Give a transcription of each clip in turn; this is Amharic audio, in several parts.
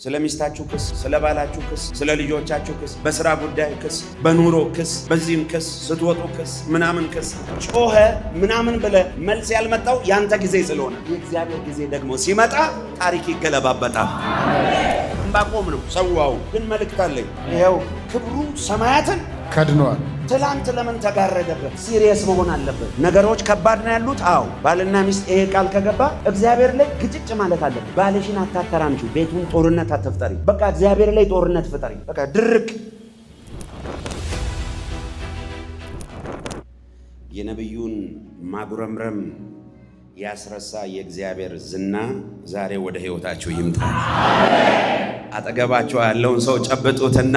ስለሚስታችሁ ክስ፣ ስለባላችሁ ክስ፣ ስለልጆቻችሁ ክስ፣ በስራ ጉዳይ ክስ፣ በኑሮ ክስ፣ በዚህም ክስ፣ ስትወጡ ክስ፣ ምናምን ክስ ጮኸ ምናምን ብለ መልስ ያልመጣው ያንተ ጊዜ ስለሆነ የእግዚአብሔር ጊዜ ደግሞ ሲመጣ ታሪክ ይገለባበጣል። ዕንባቆም ነው ሰዋው። ግን መልእክት አለኝ። ይሄው ክብሩ ሰማያትን ከድኗል። ትላንት ለምን ተጋረደበት? ሲሪየስ መሆን አለበት። ነገሮች ከባድ ነው ያሉት። አዎ ባልና ሚስት ይሄ ቃል ከገባ እግዚአብሔር ላይ ግጭጭ ማለት አለበት። ባልሽን አታተራምጪ፣ ቤቱን ጦርነት አትፍጠሪ። በቃ እግዚአብሔር ላይ ጦርነት ፍጠሪ። በቃ ድርቅ። የነብዩን ማጉረምረም ያስረሳ የእግዚአብሔር ዝና ዛሬ ወደ ህይወታችሁ ይምጣ። አጠገባችሁ ያለውን ሰው ጨብጡትና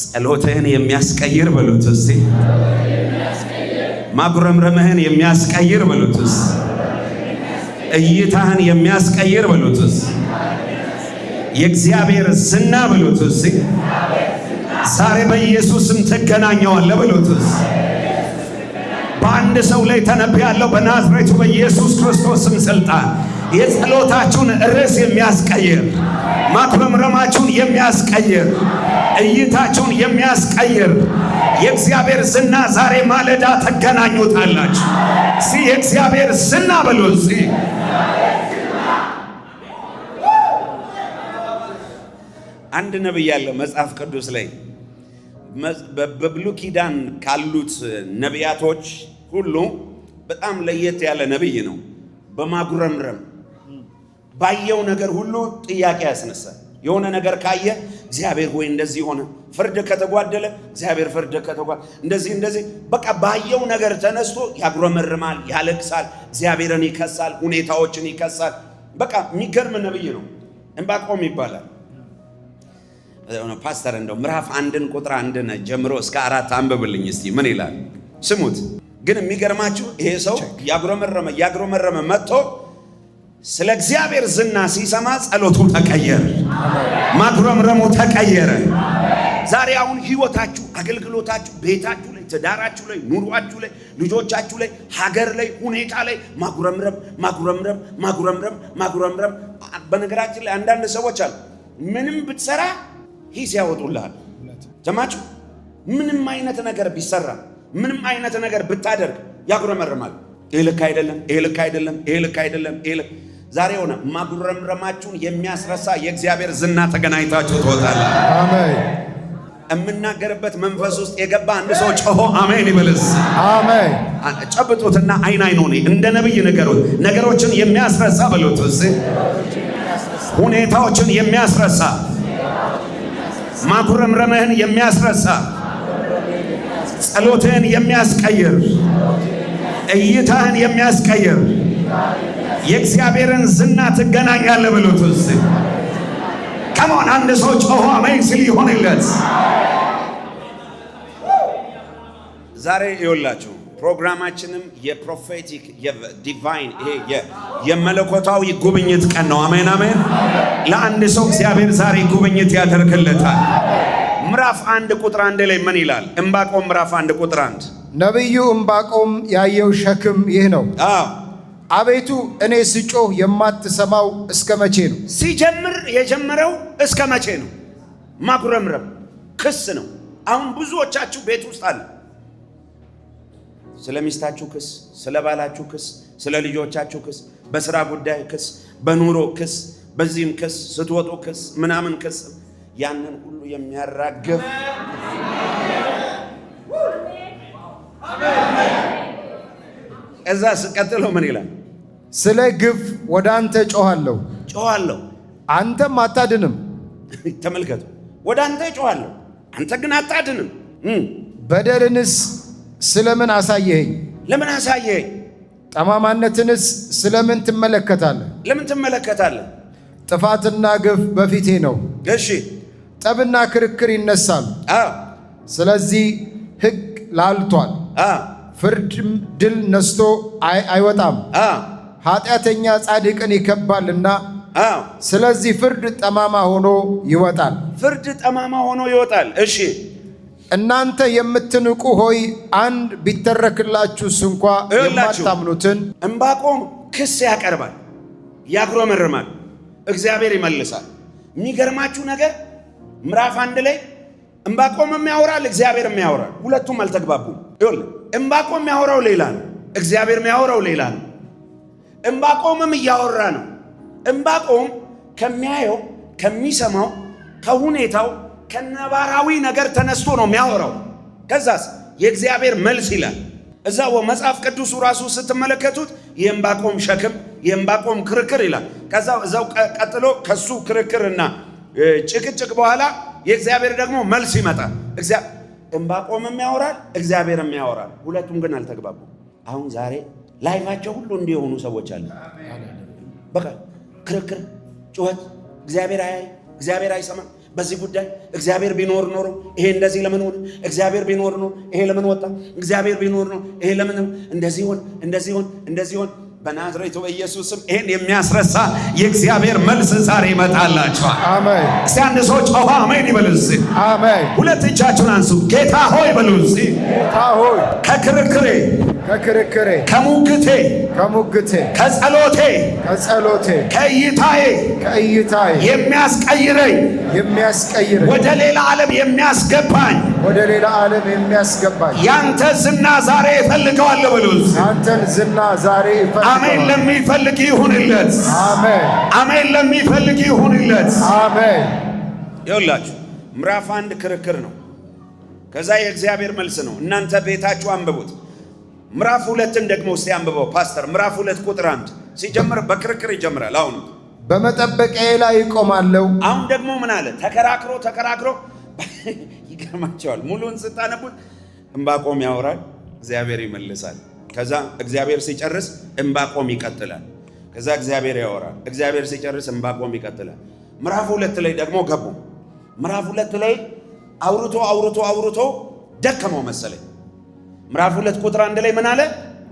ጸሎትህን የሚያስቀይር በሉት እስቲ። ማጉረምረምህን የሚያስቀይር በሉት እስቲ። እይታህን የሚያስቀይር በሉት እስቲ። የእግዚአብሔር ዝና በሉት እስቲ። ዛሬ በኢየሱስም ትገናኘዋለህ በሉት እስቲ። በአንድ ሰው ላይ ተነብያለሁ በናዝሬቱ በኢየሱስ ክርስቶስም ስልጣን የጸሎታችሁን ርዕስ የሚያስቀይር፣ ማጉረምረማችሁን የሚያስቀይር፣ እይታችሁን የሚያስቀይር የእግዚአብሔር ዝና ዛሬ ማለዳ ተገናኙታላችሁ። እስቲ የእግዚአብሔር ዝና በሉ እስቲ። አንድ ነብይ ያለ መጽሐፍ ቅዱስ ላይ በብሉይ ኪዳን ካሉት ነቢያቶች ሁሉ በጣም ለየት ያለ ነብይ ነው። በማጉረምረም ባየው ነገር ሁሉ ጥያቄ ያስነሳል። የሆነ ነገር ካየ እግዚአብሔር ሆይ እንደዚህ ሆነ፣ ፍርድ ከተጓደለ እግዚአብሔር ፍርድ ከተጓደለ እንደዚህ በቃ ባየው ነገር ተነስቶ ያጉረመርማል፣ ያለቅሳል፣ እግዚአብሔርን ይከሳል፣ ሁኔታዎችን ይከሳል። በቃ የሚገርም ነብይ ነው። ዕንባቆም ይባላል። ፓስተር እንደው ምዕራፍ 1 ቁጥር 1 ጀምሮ እስከ 4 አንብብልኝ እስቲ። ምን ይላል ስሙት። ግን የሚገርማችሁ ይሄ ሰው ያጉረመረመ መጥቶ ስለ እግዚአብሔር ዝና ሲሰማ ጸሎቱ ተቀየረ፣ ማጉረምረሙ ተቀየረ። ዛሬ አሁን ህይወታችሁ፣ አገልግሎታችሁ፣ ቤታችሁ ላይ፣ ትዳራችሁ ላይ፣ ኑሯችሁ ላይ፣ ልጆቻችሁ ላይ፣ ሀገር ላይ፣ ሁኔታ ላይ ማጉረምረም። በነገራችን ላይ አንዳንድ ሰዎች አሉ ምንም ብትሰራ ሂስ ያወጡልሃል። ሰማችሁ? ምንም አይነት ነገር ቢሰራ፣ ምንም አይነት ነገር ብታደርግ ያጉረመርማል። ይሄ ልክ አይደለም፣ ይሄ ልክ አይደለም፣ ይሄ ልክ አይደለም። ዛሬ ሆነ ማጉረምረማችሁን የሚያስረሳ የእግዚአብሔር ዝና ተገናኝታችሁ ትወጣላችሁ። አሜን። የምናገርበት መንፈስ ውስጥ የገባ አንድ ሰው ጮሆ አሜን ይበልስ። አሜን። ጨብጡትና አይኑን እንደ ነብይ ንገሩት። ነገሮችን የሚያስረሳ በሉት እስቲ። ሁኔታዎችን የሚያስረሳ፣ ማጉረምረምህን የሚያስረሳ፣ ጸሎትህን የሚያስቀይር፣ እይታህን የሚያስቀይር የእግዚአብሔርን ዝና ትገናኛለህ ብሉት እስቲ። ከሞን አንድ ሰው ጮሆ አሜን ሲል ይሆንለት። ዛሬ ይኸውላችሁ ፕሮግራማችንም የፕሮፌቲክ የዲቫይን ይሄ የመለኮታዊ ጉብኝት ቀን ነው። አሜን አሜን። ለአንድ ሰው እግዚአብሔር ዛሬ ጉብኝት ያደርግለታል። ምዕራፍ 1 ቁጥር 1 ላይ ምን ይላል? ዕንባቆም ምዕራፍ 1 ቁጥር 1 ነቢዩ ዕንባቆም ያየው ሸክም ይህ ነው። አቤቱ እኔ ስጮህ የማትሰማው እስከ መቼ ነው? ሲጀምር የጀመረው እስከ መቼ ነው? ማጉረምረም ክስ ነው። አሁን ብዙዎቻችሁ ቤት ውስጥ አለ ስለሚስታችሁ ክስ፣ ስለባላችሁ ክስ፣ ስለ ልጆቻችሁ ክስ፣ በስራ ጉዳይ ክስ፣ በኑሮ ክስ፣ በዚህም ክስ፣ ስትወጡ ክስ፣ ምናምን ክስ፣ ያንን ሁሉ የሚያራግፍ እዛ ስቀጥሎ ምን ይላል? ስለ ግፍ ወደ አንተ ጮኻለሁ፣ አንተም አታድንም። ተመልከቱ፣ ወደ አንተ ጮኻለሁ፣ አንተ ግን አታድንም። በደልንስ ስለምን አሳየኸኝ? ለምን አሳየኸኝ? ጠማማነትንስ ስለምን ትመለከታለህ? ለምን ትመለከታለህ? ጥፋትና ግፍ በፊቴ ነው። እሺ፣ ጠብና ክርክር ይነሳሉ። ስለዚህ ሕግ ላልቷል፣ ፍርድም ድል ነስቶ አይወጣም። ኃጢአተኛ ጻድቅን ይከባልና፣ ስለዚህ ፍርድ ጠማማ ሆኖ ይወጣል። እሺ፣ እናንተ የምትንቁ ሆይ አንድ ቢተረክላችሁስ እንኳ የማታምኑትን። ዕንባቆም ክስ ያቀርባል፣ ያጉረመርማል፣ እግዚአብሔር ይመልሳል። የሚገርማችሁ ነገር ምዕራፍ 1 ላይ ዕንባቆምም ያወራል፣ እግዚአብሔርም ያወራል። ሁለቱም አልተግባቡም። ይኸውልህ ዕንባቆም ያወራው ሌላ ነው፣ እግዚአብሔር ያወራው ሌላ ነው። ዕንባቆምም እያወራ ነው። ዕንባቆም ከሚያየው ከሚሰማው ከሁኔታው ከነባራዊ ነገር ተነስቶ ነው የሚያወራው። ከዛስ የእግዚአብሔር መልስ ይላል። እዛው መጽሐፍ ቅዱሱ ራሱ ስትመለከቱት የዕንባቆም ሸክም የዕንባቆም ክርክር ይላል። ከዛ እዛው ቀጥሎ ከሱ ክርክርና ጭቅጭቅ በኋላ የእግዚአብሔር ደግሞ መልስ ይመጣል። ዕንባቆምም ያወራል፣ እግዚአብሔርም ያወራል። ሁለቱም ግን አልተግባቡም። አሁን ዛሬ ላይፋቸው ሁሉ እንዲሆኑ ሰዎች አሉ። በቃ ክርክር፣ ጩኸት፣ እግዚአብሔር አያይ፣ እግዚአብሔር አይሰማም። በዚህ ጉዳይ እግዚአብሔር ቢኖር ኖሮ ይሄ እንደዚህ ለምን ሆነ? እግዚአብሔር ቢኖር ኖሮ ይሄ ለምን ወጣ? እግዚአብሔር ቢኖር ኖሮ ይሄ ለምን እንደዚህ ሆነ? እንደዚህ ሆነ። በናዝሬቱ በኢየሱስም ይሄን የሚያስረሳ የእግዚአብሔር መልስ ዛሬ ይመጣላችኋል። አሜን። እስቲ አንድ ሰው ጮኸ አሜን ይበሉ። አሜን። ሁለት እጃችሁን አንሱ። ጌታ ሆይ በሉ። ጌታ ሆይ ከክርክሬ ከሙግቴ ከጸሎቴ ከእይታዬ የሚያስቀይረኝ ወደ ሌላ ዓለም የሚያስገባኝ ያንተ ዝና ዛሬ እፈልገዋለሁ በሉ። አሜን ለሚፈልግ ይሁንለት። አሜን ለሚፈልግ ይሁንለት። አሜን። ይኸውላችሁ ምዕራፍ 1 ክርክር ነው። ከዛ የእግዚአብሔር መልስ ነው። እናንተ ቤታችሁ አንብቡት። ምዕራፍ 2ን ደግሞ እስቲ አንብበው ፓስተር። ምዕራፍ 2 ቁጥር 1 ሲጀምር በክርክር ይጀምራል። አሁን በመጠበቂያዬ ላይ እቆማለሁ። አሁን ደግሞ ምን አለ? ተከራክሮ ይገርማቸዋል። ሙሉን ስታነቡት ዕንባቆም ያወራል፣ እግዚአብሔር ይመልሳል። ከዛ እግዚአብሔር ሲጨርስ ዕንባቆም ይቀጥላል። ከዛ እግዚአብሔር ያወራል፣ እግዚአብሔር ሲጨርስ ዕንባቆም ይቀጥላል። ምዕራፍ 2 ላይ ደግሞ ገቡ። ምዕራፍ 2 ላይ አውርቶ ደከመው መሰለኝ። ምዕራፍ 2 ቁጥር 1 ላይ ምን አለ?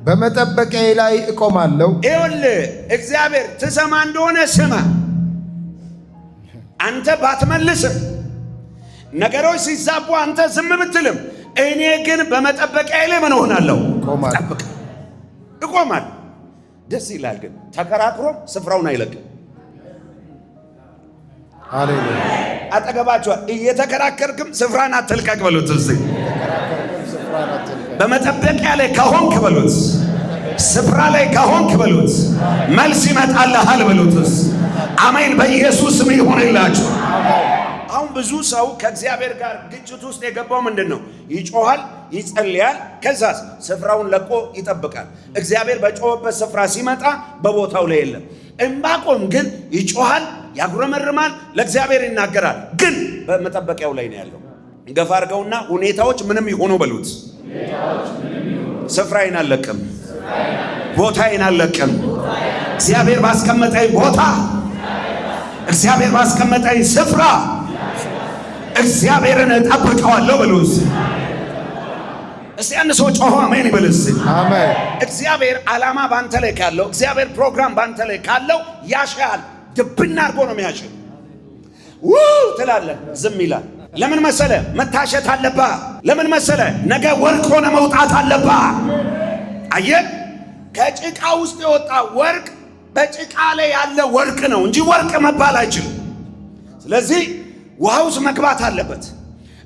በመጠበቂያዬ ላይ እቆማለሁ። ይኸውልህ እግዚአብሔር ትሰማ እንደሆነ ስማ። አንተ ባትመልስም ነገሮች ሲዛቡ አንተ ዝም ብትልም እኔ ግን በመጠበቂያዬ ላይ ምን ሆናለሁ? እቆማለሁ። ደስ ይላል። ግን ተከራክሮ ስፍራውን አይለቅም። ሃሌሉያ። አጠገባችኋል እየተከራከርክም ስፍራን አትልቀቅ በሉት። በመጠበቂያ ላይ ከሆንክ በሉት፣ ስፍራ ላይ ከሆንክ በሉት፣ መልስ ይመጣልሃል በሉት። አሜን። በኢየሱስ ስም ይሁንላችሁ። አሁን ብዙ ሰው ከእግዚአብሔር ጋር ግጭት ውስጥ የገባው ምንድን ነው? ይጮሃል፣ ይጸልያል፣ ከዛስ ስፍራውን ለቆ ይጠብቃል። እግዚአብሔር በጮኸበት ስፍራ ሲመጣ በቦታው ላይ የለም። ዕንባቆም ግን ይጮሃል፣ ያጉረመርማል፣ ለእግዚአብሔር ይናገራል፣ ግን በመጠበቂያው ላይ ነው ያለው። ገፋ አድርገውና ሁኔታዎች ምንም ይሆኑ በሉት፣ ስፍራዬን አልለቅም፣ ቦታዬን አልለቅም። እግዚአብሔር ባስቀመጠኝ ቦታ፣ እግዚአብሔር ባስቀመጠኝ ስፍራ እግዚአብሔርን እጠብቀዋለሁ በሉት። እስቲ አንድ ሰው ጮሆ አሜን ይበልስ። አሜን። እግዚአብሔር ዓላማ ባንተ ላይ ካለው፣ እግዚአብሔር ፕሮግራም ባንተ ላይ ካለው ያሻል። ድብና አድርጎ ነው የሚያሽል። ትላለህ፣ ዝም ይላል። ለምን መሰለ? መታሸት አለባ። ለምን መሰለ? ነገ ወርቅ ሆነ መውጣት አለባ። አየህ፣ ከጭቃ ውስጥ የወጣ ወርቅ በጭቃ ላይ ያለ ወርቅ ነው እንጂ ወርቅ መባል አይችልም። ስለዚህ ውሃ ውስጥ መግባት አለበት፣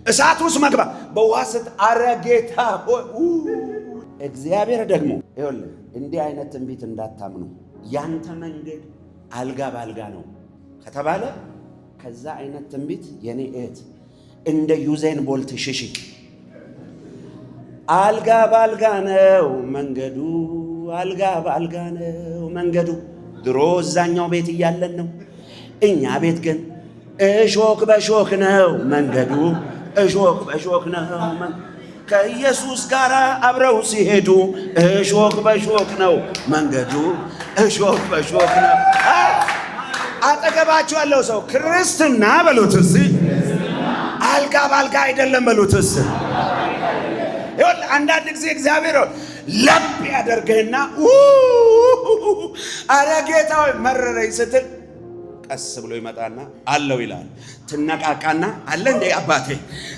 እሳት ውስጥ መግባት። በውሃ ስት አረጌታ ሆይ እግዚአብሔር ደግሞ ይኸውልህ እንዲህ አይነት ትንቢት እንዳታምኑ፣ ያንተ መንገድ አልጋ ባልጋ ነው ከተባለ ከዛ አይነት ትንቢት የኔ እህት እንደ ዩዜን ቦልት ሽሺ። አልጋ ባልጋ ነው መንገዱ፣ አልጋ ባልጋ ነው መንገዱ። ድሮ እዛኛው ቤት እያለን ነው። እኛ ቤት ግን እሾክ በሾክ ነው መንገዱ፣ እሾክ በሾክ ነው። ከኢየሱስ ጋር አብረው ሲሄዱ እሾክ በሾክ ነው መንገዱ፣ እሾክ በሾክ ነው። አጠገባችሁ ያለው ሰው ክርስትና በሉትስ፣ አልጋ ባልጋ አይደለም በሉትስ። ይኸውልህ አንዳንድ ጊዜ እግዚአብሔር ለብ ያደርግህና አረ ጌታ ሆይ መረረኝ ስትል ቀስ ብሎ ይመጣና አለው ይላል። ትነቃቃና አለ እንደ አባቴ።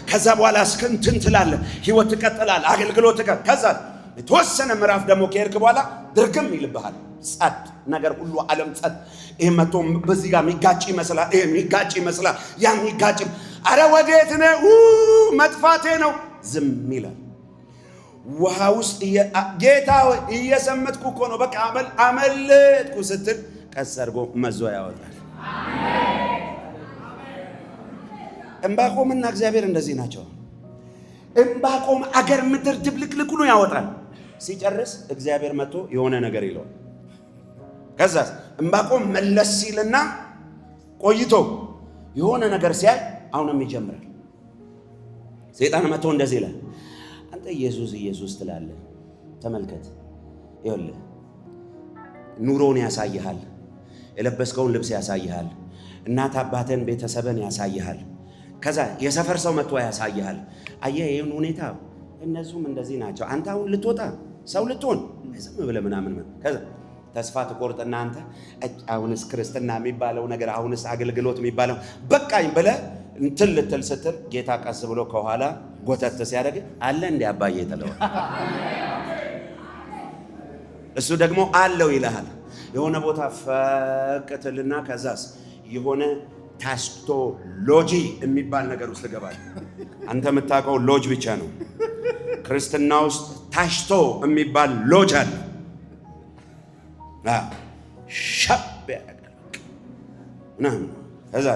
ከዛ በኋላ እስክንትን ትላለህ፣ ህይወት ትቀጥላለህ፣ አገልግሎት ከዛ የተወሰነ ምዕራፍ ደግሞ ከሄድክ በኋላ ድርግም ይልብሃል። ጸጥ ነገር ሁሉ ዓለም ጸጥ። ይሄ መቶ በዚህ ጋር የሚጋጭ ይመስላል፣ ይሄ የሚጋጭ ይመስላል፣ ያ የሚጋጭ አረ ወዴት ነው መጥፋቴ ነው ዝም ይላል። ውሃ ውስጥ ጌታ እየሰመጥኩ እኮ ነው በቃ አመለጥኩ ስትል ቀስ አድርጎ መዞ ያወጣል። ዕንባቆምና እግዚአብሔር እንደዚህ ናቸው። ዕንባቆም አገር ምድር ድብልቅልቁ ያወጣል። ሲጨርስ እግዚአብሔር መጥቶ የሆነ ነገር ይለዋል። ከዛ ዕንባቆም መለስ ሲልና ቆይቶ የሆነ ነገር ሲያይ አሁንም ይጀምራል። ሰይጣን መጥቶ እንደዚህ ይላል፣ አንተ ኢየሱስ ኢየሱስ ትላለህ። ተመልከት፣ ይኸውልህ ኑሮን ያሳይሃል፣ የለበስከውን ልብስ ያሳይሃል፣ እናት አባትን ቤተሰብን ያሳይሃል። ከዛ የሰፈር ሰው መጥቶ ያሳይሃል። አየህ ይሄን ሁኔታ እነሱም እንደዚህ ናቸው። አንተ አሁን ልትወጣ ሰው ልትሆን ዝም ብለህ ምናምን ከዛ ተስፋ ትቆርጥና አንተ አሁንስ ክርስትና የሚባለው ነገር አሁንስ አገልግሎት የሚባለው በቃኝ ብለህ እንትን ልትል ስትል ጌታ ቀስ ብሎ ከኋላ ጎተት ሲያደርግ አለ እንደ አባዬ ተለዋል። እሱ ደግሞ አለው ይልሃል። የሆነ ቦታ ፈቅትልና ከዛስ የሆነ ታስቶ ሎጂ የሚባል ነገር ውስጥ ገባል። አንተ የምታውቀው ሎጅ ብቻ ነው። ክርስትና ውስጥ ታሽቶ የሚባል ሎጅ አለ። ሸብ ያደርጋል ምናምን። ከዛ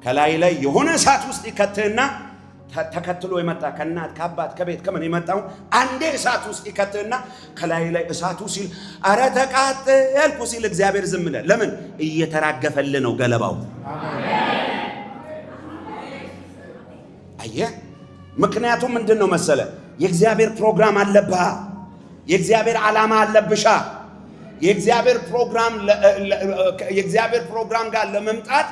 ከላይ ላይ የሆነ እሳት ውስጥ ይከትህና ተከትሎ የመጣ ከእናት ከአባት ከቤት ከምን የመጣው አንዴ እሳት ውስጥ ይከትህና ከላይ ላይ እሳቱ ሲል አረ ተቃጠልኩ ሲል እግዚአብሔር ዝም ይላል። ለምን? እየተራገፈልህ ነው ገለባው። አየህ፣ ምክንያቱም ምንድን ነው መሰለ? የእግዚአብሔር ፕሮግራም አለብህ። የእግዚአብሔር ዓላማ አለብሻ። የእግዚአብሔር ፕሮግራም ጋር ለመምጣት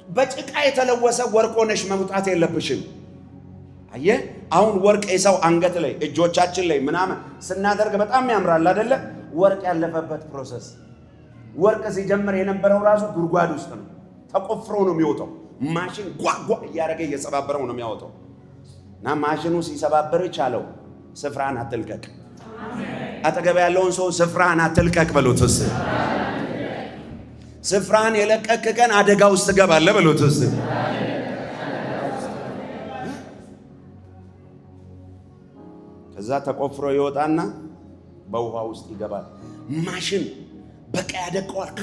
በጭቃ የተለወሰ ወርቅ ሆነሽ መውጣት የለብሽም። አየህ፣ አሁን ወርቅ የሰው አንገት ላይ እጆቻችን ላይ ምናምን ስናደርግ በጣም ያምራል አይደለ? ወርቅ ያለፈበት ፕሮሰስ። ወርቅ ሲጀምር የነበረው ራሱ ጉድጓድ ውስጥ ነው፣ ተቆፍሮ ነው የሚወጣው። ማሽን ጓጓ እያደረገ እየሰባበረው ነው የሚያወጣው። እና ማሽኑ ሲሰባበር ቻለው ስፍራን አትልቀቅ። አጠገብ ያለውን ሰው ስፍራን አትልቀቅ በሉት። ስፍራን የለቀቅ ቀን አደጋ ውስጥ ትገባለህ በሉት። ከዛ ተቆፍሮ ይወጣና በውሃ ውስጥ ይገባል። ማሽን በቃ ያደቀዋል።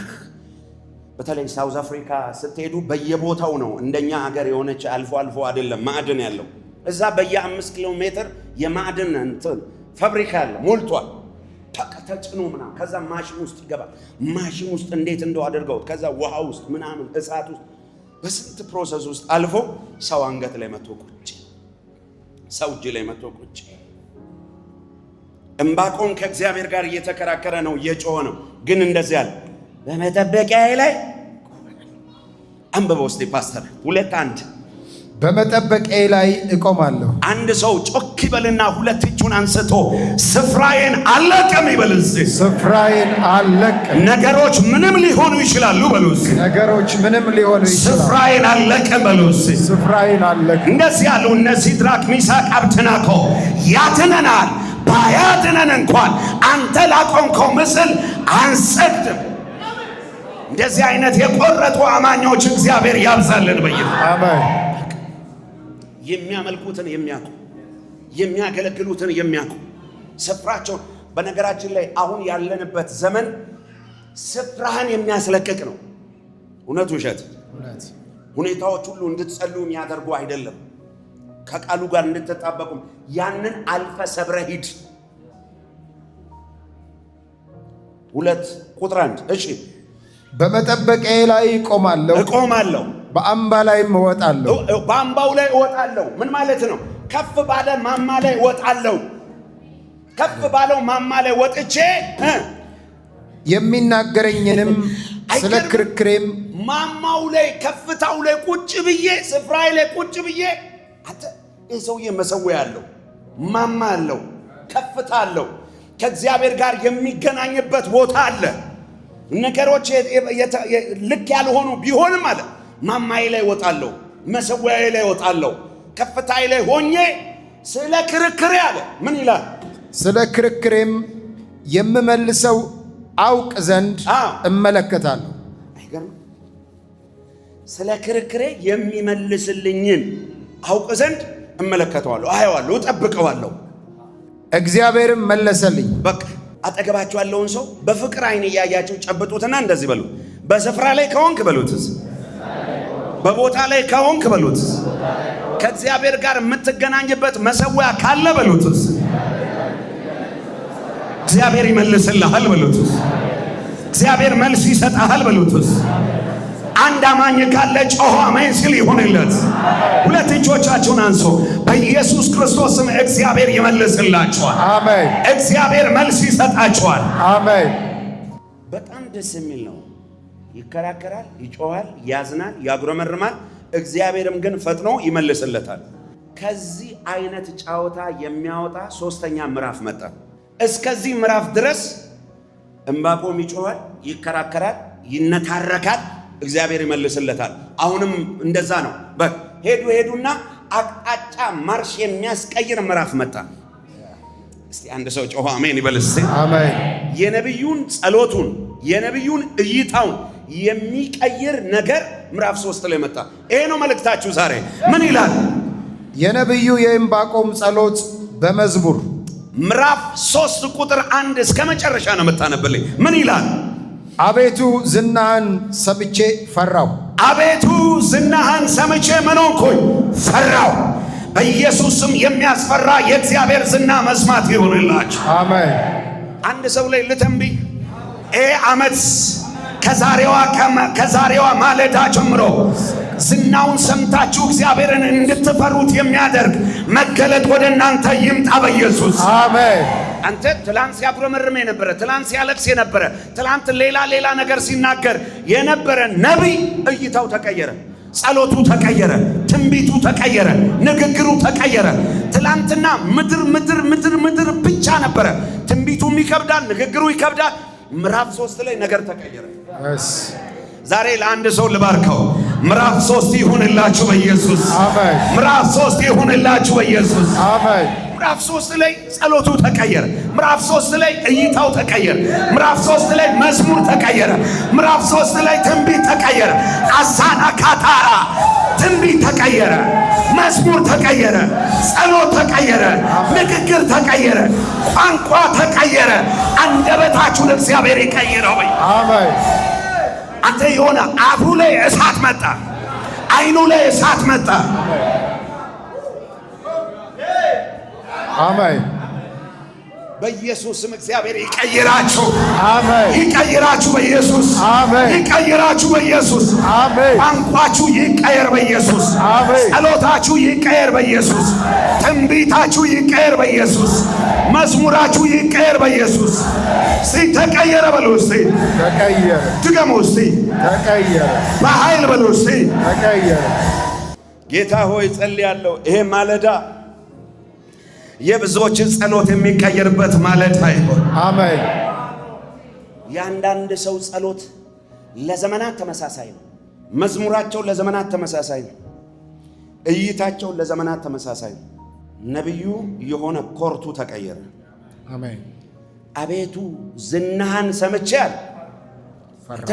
በተለይ ሳውዝ አፍሪካ ስትሄዱ በየቦታው ነው። እንደኛ ሀገር የሆነች አልፎ አልፎ አይደለም ማዕድን ያለው። እዛ በየ5 ኪሎ ሜትር የማዕድን እንትን ፋብሪካ አለ፣ ሞልቷል። ተጭኖ ምናምን ከዛ ማሽን ውስጥ ይገባል። ማሽን ውስጥ እንዴት እንደው አድርገው ከዛ ውሃ ውስጥ ምናምን እሳት ውስጥ በስንት ፕሮሰስ ውስጥ አልፎ ሰው አንገት ላይ መጥቶ ቁጭ፣ ሰው እጅ ላይ መጥቶ ቁጭ። ዕንባቆም ከእግዚአብሔር ጋር እየተከራከረ ነው፣ እየጮኸ ነው። ግን እንደዚህ አለ፣ በመጠበቂያዬ ላይ አንብበው እስቲ ፓስተር 2:1 በመጠበቂያዬ ላይ እቆማለሁ። አንድ ሰው ጮክ ይበልና 2 እጁን አንስቶ ስፍራዬን አልለቅም ይበል። ስፍራዬን አልለቅም። ነገሮች ምንም ሊሆኑ ይችላሉ በሉ። ነገሮች ምንም ሊሆኑ ይችላሉ። ስፍራዬን አልለቅም በሉ። ስፍራዬን አልለቅም። እንደዚህ ያሉ እነዚህ ሲድራቅ ሚሳቅ አብደናጎ ያድነናል። ባያድነን እንኳን አንተ ላቆምከው ምስል አንሰግድም። እንደዚህ አይነት የቆረጡ አማኞች እግዚአብሔር ያብዛልን በይል። አሜን። የሚያመልኩትን የሚያውቁ የሚያገለግሉትን የሚያውቁ ስፍራቸውን። በነገራችን ላይ አሁን ያለንበት ዘመን ስፍራህን የሚያስለቅቅ ነው። እውነቱ ውሸት? ሁኔታዎች ሁሉ እንድትጸልዩ የሚያደርጉ አይደለም። ከቃሉ ጋር እንድትጣበቁም ያንን አልፈ ሰብረ ሂድ። 2:1 እሺ፣ በመጠበቂያዬ ላይ እቆማለሁ፣ በአምባ ላይም እወጣለሁ። በአምባው ላይ እወጣለሁ ምን ማለት ነው? ከፍ ባለ ማማ ላይ እወጣለሁ። ከፍ ባለው ማማ ላይ ወጥቼ የሚናገረኝንም ስለ ክርክሬም ማማው ላይ ከፍታው ላይ ቁጭ ብዬ ስፍራዬ ላይ ቁጭ ብዬ አንተ ይህ ሰውዬ መሰዊያ አለው፣ ማማ አለው፣ ከፍታ አለው፣ ከእግዚአብሔር ጋር የሚገናኝበት ቦታ አለ። ነገሮች ልክ ያልሆኑ ቢሆንም አለ ማማዬ ላይ እወጣለሁ፣ መሰዊያዬ ላይ እወጣለሁ፣ ከፍታዬ ላይ ሆኜ ስለ ክርክሬ አለ ምን ይላል? ስለ ክርክሬም የምመልሰው አውቅ ዘንድ እመለከታለሁ። አይገርም? ስለ ክርክሬ የሚመልስልኝን አውቅ ዘንድ እመለከተዋለሁ፣ አየዋለሁ፣ እጠብቀዋለሁ። እግዚአብሔርም መለሰልኝ። በቃ አጠገባችሁ ያለውን ሰው በፍቅር አይን እያያችሁ ጨብጡትና እንደዚህ በሉ። በስፍራ ላይ ከሆንክ በሉትስ፣ በቦታ ላይ ከሆንክ በሉትስ፣ ከእግዚአብሔር ጋር የምትገናኝበት መሰዊያ ካለ በሉትስ፣ እግዚአብሔር ይመልስልሃል በሉትስ፣ እግዚአብሔር መልስ ይሰጣል በሉትስ። አንድ አማኝ ካለ ጮሆ አሜን ሲል ይሆንለት። ሁለት እጆቻችሁን አንሶ በኢየሱስ ክርስቶስ ስም እግዚአብሔር ይመልስላችኋል። አሜን። እግዚአብሔር መልስ ይሰጣችኋል። አሜን። በጣም ደስ የሚል ነው። ይከራከራል፣ ይጮሃል፣ ያዝናል፣ ያጉረመርማል። እግዚአብሔርም ግን ፈጥኖ ይመልስለታል። ከዚህ አይነት ጫወታ የሚያወጣ ሶስተኛ ምዕራፍ መጣ። እስከዚህ ምዕራፍ ድረስ ዕንባቆም ይጮሃል፣ ይከራከራል፣ ይነታረካል፣ እግዚአብሔር ይመልስለታል። አሁንም እንደዛ ነው። ሄዱና አቅጣጫ ማርሽ የሚያስቀይር ምዕራፍ መጣ። እስቲ አንድ ሰው ጮሆ አሜን ይበልስ። አሜን። የነቢዩን ጸሎቱን የነቢዩን እይታውን የሚቀይር ነገር ምዕራፍ 3 ላይ መጣ። ይሄ ነው መልእክታችሁ ዛሬ። ምን ይላል? የነቢዩ የዕንባቆም ጸሎት በመዝሙር ምዕራፍ 3 ቁጥር 1 እስከ መጨረሻ ነው የምታነብልኝ። ምን ይላል? አቤቱ ዝናህን ሰምቼ ፈራሁ። አቤቱ ዝናህን ሰምቼ ምን ሆንኩኝ? ፈራሁ። በኢየሱስ ስም የሚያስፈራ የእግዚአብሔር ዝና መስማት ይሁንላችሁ። አሜን። አንድ ሰው ላይ ልተንብይ። ዓመት ከዛሬዋ ማለዳ ጀምሮ ዝናውን ሰምታችሁ እግዚአብሔርን እንድትፈሩት የሚያደርግ መገለጥ ወደ እናንተ ይምጣ በኢየሱስ አሜን። አንተ ትላንት ሲያጉረመርም የነበረ፣ ትላንት ሲያለቅስ የነበረ፣ ትላንት ሌላ ነገር ሲናገር የነበረ ነቢይ እይታው ተቀየረ፣ ጸሎቱ ተቀየረ፣ ትንቢቱ ተቀየረ፣ ንግግሩ ተቀየረ። ትላንትና ምድር ብቻ ነበረ። ትንቢቱም ይከብዳል፣ ንግግሩ ይከብዳል። ምዕራፍ 3 ላይ ነገር ተቀየረ። ዛሬ ለአንድ ሰው ልባርከው። ምዕራፍ 3 ይሁንላችሁ በኢየሱስ አሜን። ምዕራፍ 3 ይሁንላችሁ በኢየሱስ አሜን። ምዕራፍ 3 ላይ ጸሎቱ ተቀየረ። ምዕራፍ 3 ላይ እይታው ተቀየረ። ምዕራፍ 3 ላይ መዝሙር ተቀየረ። ምዕራፍ 3 ላይ ትንቢት ተቀየረ። አሳና ካታራ ትንቢት ተቀየረ። መዝሙር ተቀየረ። ጸሎት ተቀየረ። ንግግር ተቀየረ። ቋንቋ ተቀየረ። አንደበታችሁን እግዚአብሔር ይቀይረው። አሜን። አንተ የሆነ አፉ ላይ እሳት መጣ፣ አይኑ ላይ እሳት መጣ። አሜን። በኢየሱስ ስም እግዚአብሔር ይቀይራችሁ። አሜን። ይቀይራችሁ በኢየሱስ አሜን። ይቀይራችሁ በኢየሱስ አሜን። ቋንቋችሁ ይቀየር በኢየሱስ አሜን። ጸሎታችሁ ይቀየር በኢየሱስ ትንቢታችሁ ይቀየር በኢየሱስ መዝሙራችሁ ይቀየር በኢየሱስ ተቀየረ በሉ እስቲ። ተቀየረ። ድገሙ እስቲ። ተቀየረ። በኃይል በሉ እስቲ። ተቀየረ። ጌታ ሆይ ጸልያለሁ። ይሄ ማለዳ የብዙዎችን ጸሎት የሚቀየርበት ማለዳ ይሁን። አሜን። የአንዳንድ ሰው ጸሎት ለዘመናት ተመሳሳይ ነው። መዝሙራቸው ለዘመናት ተመሳሳይ ነው። እይታቸው ለዘመናት ተመሳሳይ ነው። ነቢዩ የሆነ ኮርቱ ተቀየረ። አሜን። አቤቱ ዝናህን ሰምቼ አለ።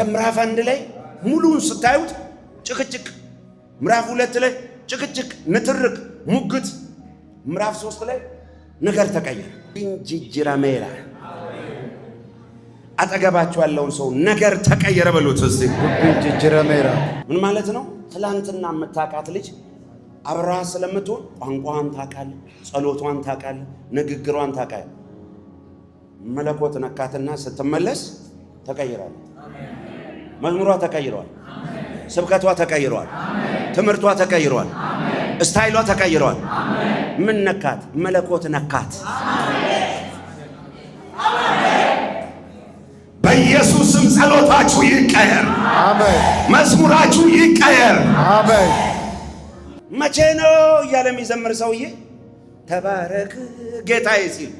ምዕራፍ 1 ላይ ሙሉን ስታዩት ጭቅጭቅ፣ ምዕራፍ 2 ላይ ጭቅጭቅ፣ ንትርክ፣ ሙግት፣ ምዕራፍ 3 ላይ ነገር ተቀየረ። እንጂጅራ ሜራ አጠገባችሁ ያለውን ሰው ነገር ተቀየረ በሉት እስቲ። እንጂጅራ ሜራ ምን ማለት ነው? ትላንትና የምታውቃት ልጅ አብራ ስለምትሆን ቋንቋዋን ታውቃለህ፣ ጸሎቷን ታውቃለህ፣ ንግግሯን ታውቃለህ። መለኮት ነካትና ስትመለስ ተቀይራል። መዝሙሯ ተቀይሯል። ስብከቷ ተቀይሯል። ትምህርቷ ተቀይሯል። ስታይሏ ተቀይሯል። ምን ነካት? መለኮት ነካት። በኢየሱስም ጸሎታችሁ ይቀየር። አሜን። መዝሙራችሁ ይቀየር። አሜን። መቼ ነው እያለ የሚዘምር ሰውዬ ተባረክ ጌታዬ ሲል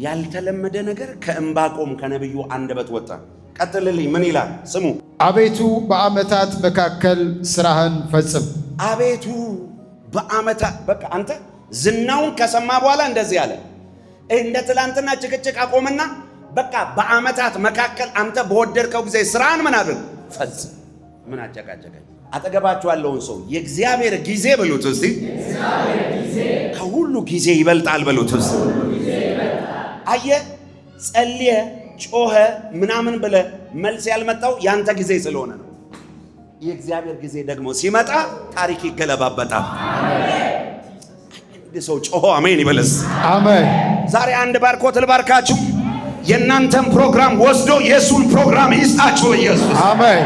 ያልተለመደ ነገር ከዕንባቆም ከነቢዩ አንደበት ወጣ። ቀጥልልኝ። ምን ይላል? ስሙ። አቤቱ በዓመታት መካከል ስራህን ፈጽም። አቤቱ በዓመታት በቃ አንተ ዝናውን ከሰማ በኋላ እንደዚህ አለ። እንደ ትላንትና ጭቅጭቅ አቆምና በቃ በአመታት መካከል አንተ በወደድከው ጊዜ ስራን ምን አድርግ ፈጽም። ምን አጨቃጨቀኝ? አጠገባችሁ ያለውን ሰው የእግዚአብሔር ጊዜ በሉት እስቲ። ከሁሉ ጊዜ ይበልጣል በሉት እስቲ። አየህ፣ ጸልየ ጮኸ ምናምን ብለ መልስ ያልመጣው ያንተ ጊዜ ስለሆነ ነው። የእግዚአብሔር ጊዜ ደግሞ ሲመጣ ታሪክ ይገለባበጣል። አንድ ሰው ጮሆ አሜን ይበልስ። አሜን። ዛሬ አንድ ባርኮት ልባርካችሁ። የእናንተን ፕሮግራም ወስዶ የእሱን ፕሮግራም ይስጣችሁ ኢየሱስ። አሜን።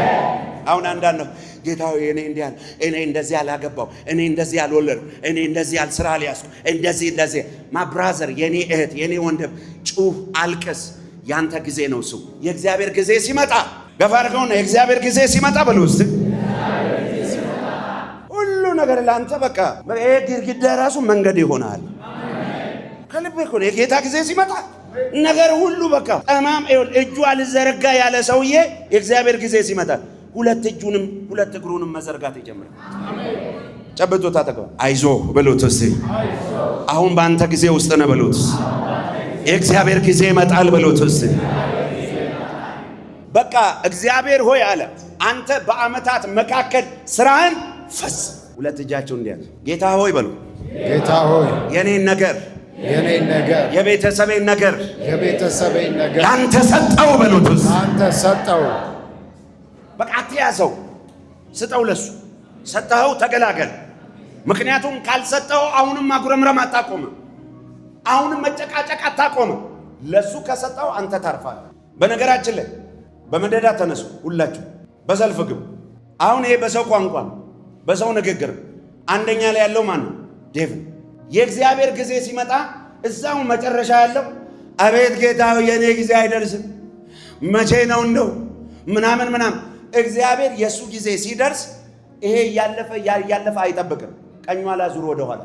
አሁን አንዳንድ ነው ጌታ ሆይ እኔ እንዲያል እኔ እንደዚህ አላገባው እኔ እንደዚህ አልወለድኩ እኔ እንደዚህ አልስራ አልያዝኩ እንደዚህ ማብራዘር የኔ እህት የኔ ወንድም ጩህ አልቅስ። ያንተ ጊዜ ነው እሱ። የእግዚአብሔር ጊዜ ሲመጣ ገፋ አድርገውና የእግዚአብሔር ጊዜ ሲመጣ በሉ ውስጥ ሁሉ ነገር ለአንተ በቃ ይሄ ግድግዳ ራሱ መንገድ ይሆናል። ከልብ እኮ ነው የጌታ ጊዜ ሲመጣ ነገር ሁሉ በቃ ጠማም እጁ አልዘረጋ ያለ ሰውዬ የእግዚአብሔር ጊዜ ሲመጣ ሁለት እጁንም ሁለት እግሩንም መዘርጋት ይጀምራል። ጨብጦታ ተቀበል። አይዞ በሉት እስቲ። አሁን በአንተ ጊዜ ውስጥ ነው በሉት። የእግዚአብሔር ጊዜ ይመጣል በሉት እስቲ። በቃ እግዚአብሔር ሆይ አለ አንተ በአመታት መካከል ስራህን ፈጽም። ሁለት እጃቸውን እንዲያዙ ጌታ ሆይ በሉ። ጌታ ሆይ የኔን ነገር የቤተሰቤን ነገር ላንተ ሰጠው በሉት እስቲ። ላንተ ሰጠው። በቃ አትያዘው፣ ስጠው ለሱ። ሰጠኸው ተገላገል። ምክንያቱም ካልሰጠው አሁንም ማጉረምረም አታቆም፣ አሁንም መጨቃጨቅ አታቆም። ለሱ ከሰጠው አንተ ታርፋለህ። በነገራችን ላይ በመደዳ ተነሱ፣ ሁላችሁ በሰልፍ ግቡ። አሁን ይሄ በሰው ቋንቋ በሰው ንግግር አንደኛ ላይ ያለው ማን ነው? ዴቪድ። የእግዚአብሔር ጊዜ ሲመጣ እዛው መጨረሻ ያለው አቤት ጌታ የኔ ጊዜ አይደርስም መቼ ነው እንደው ምናምን እግዚአብሔር የሱ ጊዜ ሲደርስ ይሄ ያለፈ አይጠብቅም። ቀኙ ኋላ ዙሮ ወደ ኋላ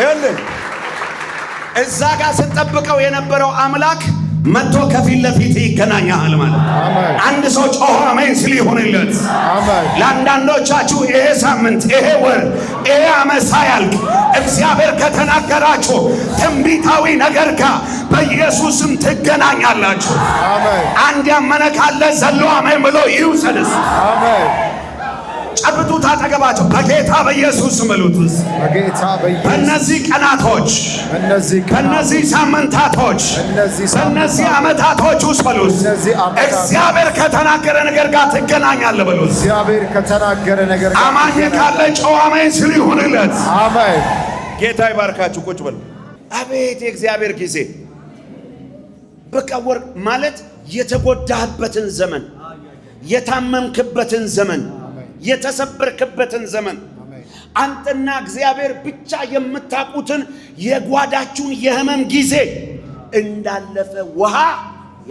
እልል እዛ ጋር ስንጠብቀው የነበረው አምላክ መጥቶ ከፊት ለፊት ይገናኛል ማለት ነው። አንድ ሰው ጮሆ አሜን ሲል ይሁንለት። ለአንዳንዶቻችሁ ይሄ ሳምንት፣ ይሄ ወር፣ ይሄ ዓመት ሳያልቅ እግዚአብሔር ከተናገራችሁ ትንቢታዊ ነገር ጋር በኢየሱስም ትገናኛላችሁ። አንድ ያመነ ካለ ዘሎ አሜን ብሎ ይውሰድስ። ጨብጡት አጠገባቸው በጌታ በኢየሱስ ምሉትስ። በእነዚህ ቀናቶች፣ በእነዚህ ሳምንታቶች፣ በእነዚህ ዓመታቶች ውስጥ በሉት እግዚአብሔር ከተናገረ ነገር ጋር ትገናኛለህ በሉት። እግዚአብሔር ከተናገረ ነገር ጋር አማኝ ካለ ጨዋ አሜን ሲል ይሁንለት። አሜን። ጌታ ይባርካችሁ። ቁጭ በሉ። አቤት የእግዚአብሔር ጊዜ በቃ ወር ማለት የተጎዳህበትን ዘመን፣ የታመምክበትን ዘመን፣ የተሰበርክበትን ዘመን አንተና እግዚአብሔር ብቻ የምታውቁትን የጓዳችሁን የህመም ጊዜ እንዳለፈ ውሃ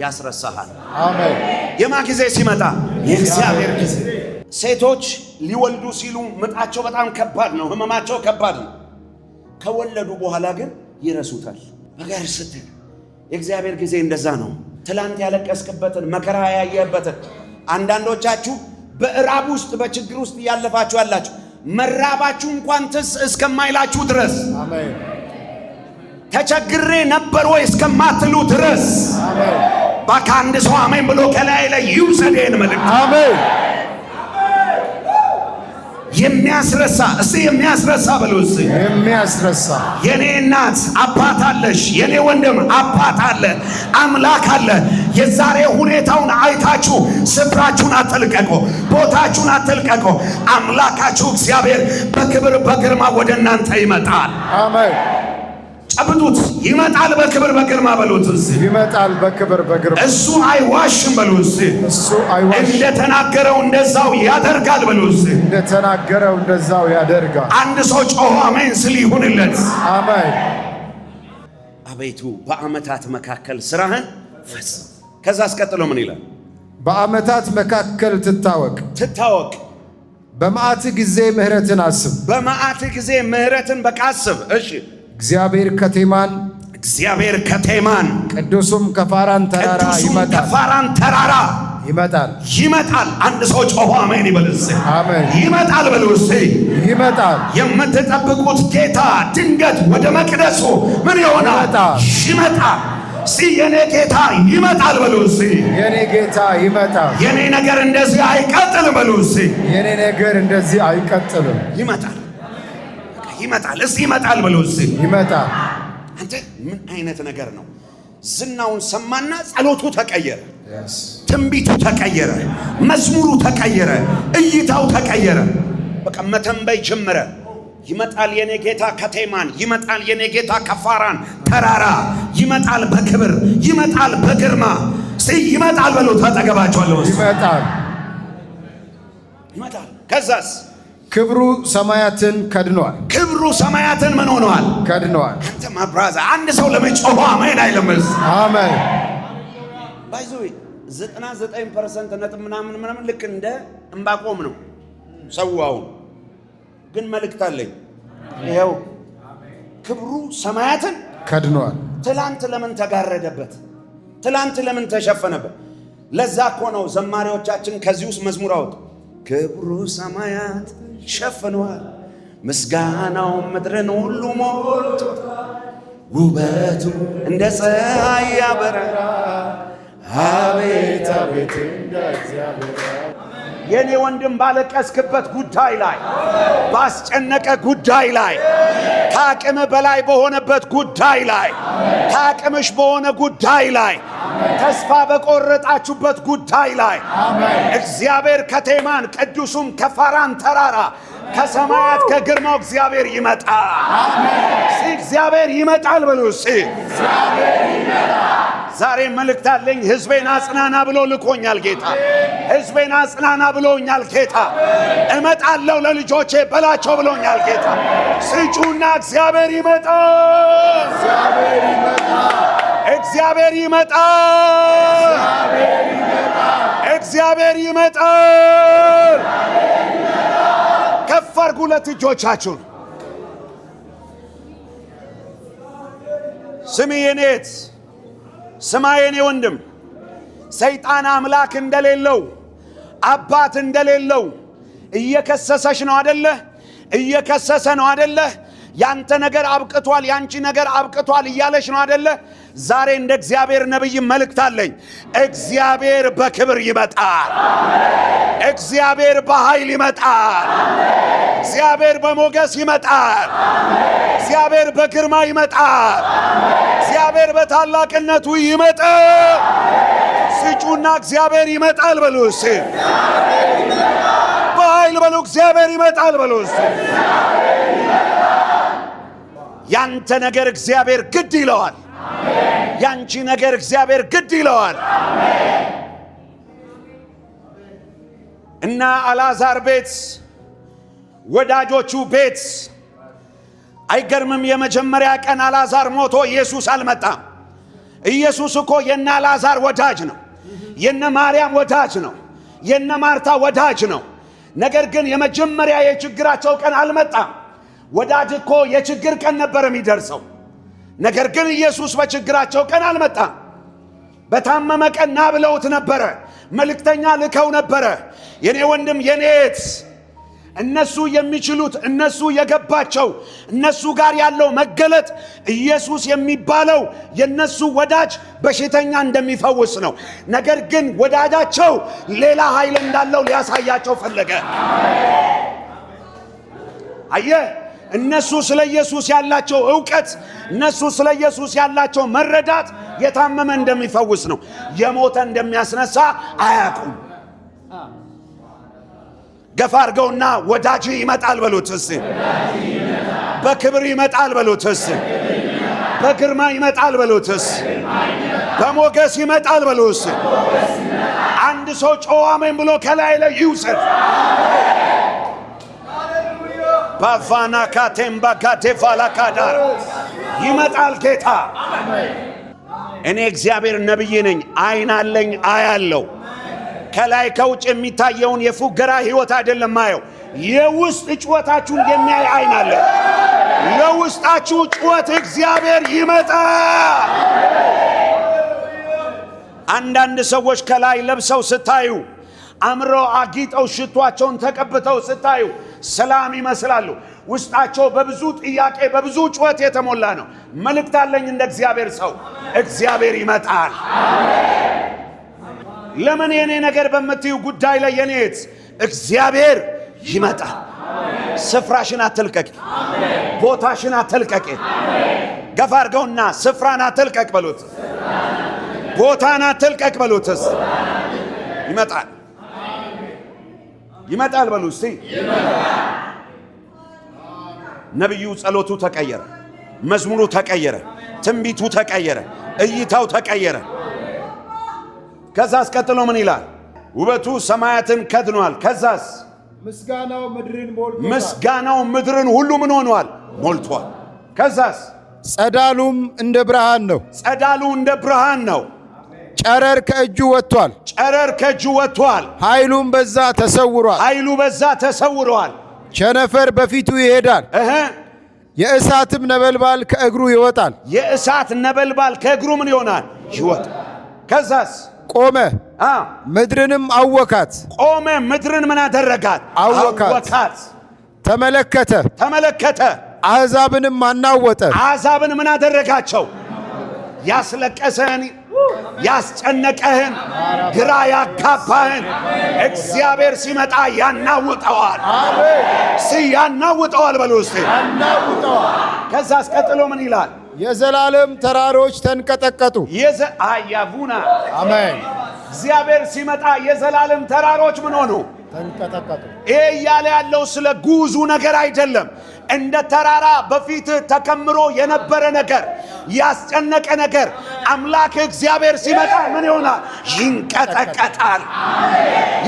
ያስረሳሃል። አሜን። የማ ጊዜ ሲመጣ? የእግዚአብሔር ጊዜ። ሴቶች ሊወልዱ ሲሉ ምጣቸው በጣም ከባድ ነው፣ ህመማቸው ከባድ ነው። ከወለዱ በኋላ ግን ይረሱታል። ነገር ስትል የእግዚአብሔር ጊዜ እንደዛ ነው። ትላንት ያለቀስክበትን መከራ ያየህበትን አንዳንዶቻችሁ በእራብ ውስጥ በችግር ውስጥ ያለፋችሁ ያላችሁ መራባችሁ እንኳን ትዝ እስከማይላችሁ ድረስ አሜን። ተቸግሬ ነበር ወይ እስከማትሉ ድረስ አሜን። ባካ አንድ ሰው አሜን ብሎ ከላይ ላይ ይውሰደን መልእክት አሜን። የሚያስረሳ እስቲ የሚያስረሳ በሉ እስቲ የሚያስረሳ። የኔ እናት አባት አለሽ፣ የኔ ወንድም አባት አለ፣ አምላክ አለ። የዛሬ ሁኔታውን አይታችሁ ስፍራችሁን አትልቀቁ፣ ቦታችሁን አትልቀቁ። አምላካችሁ እግዚአብሔር በክብር በግርማ ወደ እናንተ ይመጣል። አሜን። ጨብጡት። ይመጣል በክብር በግርማ በሉት። ይመጣል በክብር በግርማ። እሱ አይዋሽም በሉት። እሱ አይዋሽም። እንደተናገረው እንደዛው ያደርጋል በሉት። እንደተናገረው እንደዛው ያደርጋል። አንድ ሰው ጮሆ አሜን ሲል ይሁንለት። አሜን። አቤቱ በዓመታት መካከል ስራህን ፈጽም። ከዛ አስቀጥሎ ምን ይላል? በዓመታት መካከል ትታወቅ። በመዓት ጊዜ ምህረትን አስብ። በመዓት ጊዜ ምህረትን በቃ አስብ። እሺ እግዚአብሔር ከቴማን ቅዱሱም ከፋራን ተራራ ይመጣል። ይመጣል። አንድ ሰው ጮሆ አሜን ይበልስ። አሜን። ይመጣል በሉስ። ይመጣል። የምትጠብቁት ጌታ ድንገት ወደ መቅደሱ ምን ይሆናል? ይመጣል። የኔ ጌታ ይመጣል በሉስ። የኔ ጌታ ይመጣል። የኔ ነገር እንደዚህ አይቀጥልም በሉስ። የኔ ነገር እንደዚህ አይቀጥልም። ይመጣል። ይመጣል። እስቲ ይመጣል በሉስ። ይመጣል። አንተ ምን አይነት ነገር ነው? ዝናውን ሰማና ጸሎቱ ተቀየረ፣ ትንቢቱ ተቀየረ፣ መዝሙሩ ተቀየረ፣ እይታው ተቀየረ። በቃ መተንበይ ጀመረ። ይመጣል የኔ ጌታ ከቴማን፣ ይመጣል የኔ ጌታ ከፋራን ተራራ፣ ይመጣል በክብር፣ ይመጣል በግርማ። ይመጣል በሉ። ታጠገባቸዋለሁ። ይመጣል። ይመጣል። ከዛስ ክብሩ ሰማያትን ከድኗል። ክብሩ ሰማያትን ምን ሆነዋል? ከድኗል። አንተ ማብራዛ አንድ ሰው ለመጮህ አሜን አይለምስ? አሜን። ባይዞ 99% ነጥብ ምናምን ልክ እንደ ዕንባቆም ነው ሰው። አሁን ግን መልእክት አለኝ። ይኸው ክብሩ ሰማያትን ከድኗል። ትላንት ለምን ተጋረደበት? ትላንት ለምን ተሸፈነበት? ለዛ እኮ ነው ዘማሪዎቻችን ከዚህ ውስጥ መዝሙር አወጡ። ክብሩ ሰማያት ሸፍኗል፣ ምስጋናው ምድርን ሁሉ ሞልቶታል፣ ውበቱ እንደ ፀሐይ ያበራል፣ አቤት አቤት እንደ እግዚአብሔር። የኔ ወንድም ባለቀስክበት ጉዳይ ላይ፣ ባስጨነቀ ጉዳይ ላይ፣ ከአቅም በላይ በሆነበት ጉዳይ ላይ፣ ከአቅምሽ በሆነ ጉዳይ ላይ፣ ተስፋ በቆረጣችሁበት ጉዳይ ላይ እግዚአብሔር ከቴማን ቅዱሱም ከፋራን ተራራ ከሰማያት ከግርማው እግዚአብሔር ይመጣል። እግዚአብሔር ይመጣል በሉ። ዛሬ መልእክት አለኝ። ሕዝቤን አጽናና ብሎ ልኮኛል ጌታ። ሕዝቤን አጽናና ብሎኛል ጌታ። እመጣለሁ ለልጆቼ በላቸው ብሎኛል ጌታ። ስጩና እግዚአብሔር ይመጣል። እግዚአብሔር ይመጣል። እግዚአብሔር ይመጣል። ከፍ አድርጉ ሁለት እጆቻችሁን። ስሚ የኔት ስማ የኔ ወንድም፣ ሰይጣን አምላክ እንደሌለው አባት እንደሌለው እየከሰሰሽ ነው አደለ? እየከሰሰ ነው አደለ? ያንተ ነገር አብቅቷል፣ ያንቺ ነገር አብቅቷል እያለሽ ነው አደለ? ዛሬ እንደ እግዚአብሔር ነብይ መልእክት አለኝ። እግዚአብሔር በክብር ይመጣል። እግዚአብሔር በኃይል ይመጣል። እግዚአብሔር በሞገስ ይመጣል። እግዚአብሔር በግርማ ይመጣል። እግዚአብሔር በታላቅነቱ ይመጣል። ስጩና እግዚአብሔር ይመጣል በሉ። በኃይል በሉ። እግዚአብሔር ይመጣል በሉ። ያንተ ነገር እግዚአብሔር ግድ ይለዋል። ያንቺ ነገር እግዚአብሔር ግድ ይለዋል። እና አልዓዛር ቤት፣ ወዳጆቹ ቤት አይገርምም? የመጀመሪያ ቀን አልዓዛር ሞቶ ኢየሱስ አልመጣም። ኢየሱስ እኮ የነ አልዓዛር ወዳጅ ነው፣ የነ ማርያም ወዳጅ ነው፣ የነ ማርታ ወዳጅ ነው። ነገር ግን የመጀመሪያ የችግራቸው ቀን አልመጣም። ወዳጅ እኮ የችግር ቀን ነበር የሚደርሰው። ነገር ግን ኢየሱስ በችግራቸው ቀን አልመጣም። በታመመ ቀን ና ብለውት ነበረ። መልእክተኛ ልከው ነበረ። የኔ ወንድም የኔት እነሱ የሚችሉት እነሱ የገባቸው እነሱ ጋር ያለው መገለጥ ኢየሱስ የሚባለው የነሱ ወዳጅ በሽተኛ እንደሚፈውስ ነው። ነገር ግን ወዳጃቸው ሌላ ኃይል እንዳለው ሊያሳያቸው ፈለገ። አየህ፣ እነሱ ስለ ኢየሱስ ያላቸው ዕውቀት፣ እነሱ ስለ ኢየሱስ ያላቸው መረዳት የታመመ እንደሚፈውስ ነው፣ የሞተ እንደሚያስነሳ አያውቁም። ገፋ አድርገውና ወዳጅ ይመጣል በሉት። በክብር ይመጣል በሉት። በግርማ ይመጣል በሉት። በሞገስ ይመጣል በሉት። አንድ ሰው ጮኸ አሜን ብሎ ከላይ ላይ ይውሰድ። ባፋና ካቴምባ ካቴፋላ ካዳር ይመጣል ጌታ። እኔ እግዚአብሔር ነብይ ነኝ፣ አይን አለኝ፣ አያለው። ከላይ ከውጭ የሚታየውን የፉገራ ህይወት አይደለም ማየው፣ የውስጥ ጩኸታችሁን የሚያይ አይን አለ። ለውስጣችሁ ጩኸት እግዚአብሔር ይመጣል። አንዳንድ ሰዎች ከላይ ለብሰው ስታዩ አምረው አጊጠው ሽቷቸውን ተቀብተው ስታዩ ሰላም ይመስላሉ። ውስጣቸው በብዙ ጥያቄ በብዙ ጩኸት የተሞላ ነው። መልእክት አለኝ እንደ እግዚአብሔር ሰው፣ እግዚአብሔር ይመጣል። ለምን የኔ ነገር በምትዩ ጉዳይ ላይ የኔት እግዚአብሔር ይመጣል። ስፍራሽን አትልቀቂ፣ ቦታሽን አትልቀቂ። ገፋ አድርገውና ስፍራን አትልቀቅ በሉት፣ ቦታን አትልቀቅ በሉትስ። ይመጣል ይመጣል በሉ እስቲ። ነብዩ ጸሎቱ ተቀየረ፣ መዝሙሩ ተቀየረ፣ ትንቢቱ ተቀየረ፣ እይታው ተቀየረ። ከዛስ ቀጥሎ ምን ይላል? ውበቱ ሰማያትን ከድኗል። ከዛስ ምስጋናው ምድርን ሞልቷል። ምስጋናው ምድርን ሁሉ ምን ሆኗል? ሞልቷል። ከዛስ ጸዳሉም እንደ ብርሃን ነው። ጸዳሉ እንደ ብርሃን ነው። ጨረር ከእጁ ወጥቷል። ጨረር ከእጁ ወጥቷል። ኃይሉም በዛ ተሰውሯል። ኃይሉ በዛ ተሰውሯል። ቸነፈር በፊቱ ይሄዳል። የእሳትም ነበልባል ከእግሩ ይወጣል። የእሳት ነበልባል ከእግሩ ምን ይሆናል? ይወጣል። ከዛስ ቆመ፣ ምድርንም አወካት። ቆመ፣ ምድርን ምን አደረጋት? አወካት። ተመለከተ፣ ተመለከተ፣ አሕዛብንም አናወጠ። አሕዛብን ምን አደረጋቸው? ያስለቀሰህን፣ ያስጨነቀህን፣ ግራ ያጋባህን እግዚአብሔር ሲመጣ ያናውጠዋል። ያናውጠዋል በሉ እስቲ። ከዛ አስቀጥሎ ምን ይላል? የዘላለም ተራሮች ተንቀጠቀጡ። አያቡና አሜን። እግዚአብሔር ሲመጣ የዘላለም ተራሮች ምን ሆኑ? ተንቀጠቀጡ። ይሄ እያለ ያለው ስለ ጉዙ ነገር አይደለም። እንደ ተራራ በፊት ተከምሮ የነበረ ነገር፣ ያስጨነቀ ነገር አምላክ እግዚአብሔር ሲመጣ ምን ይሆናል? ይንቀጠቀጣል።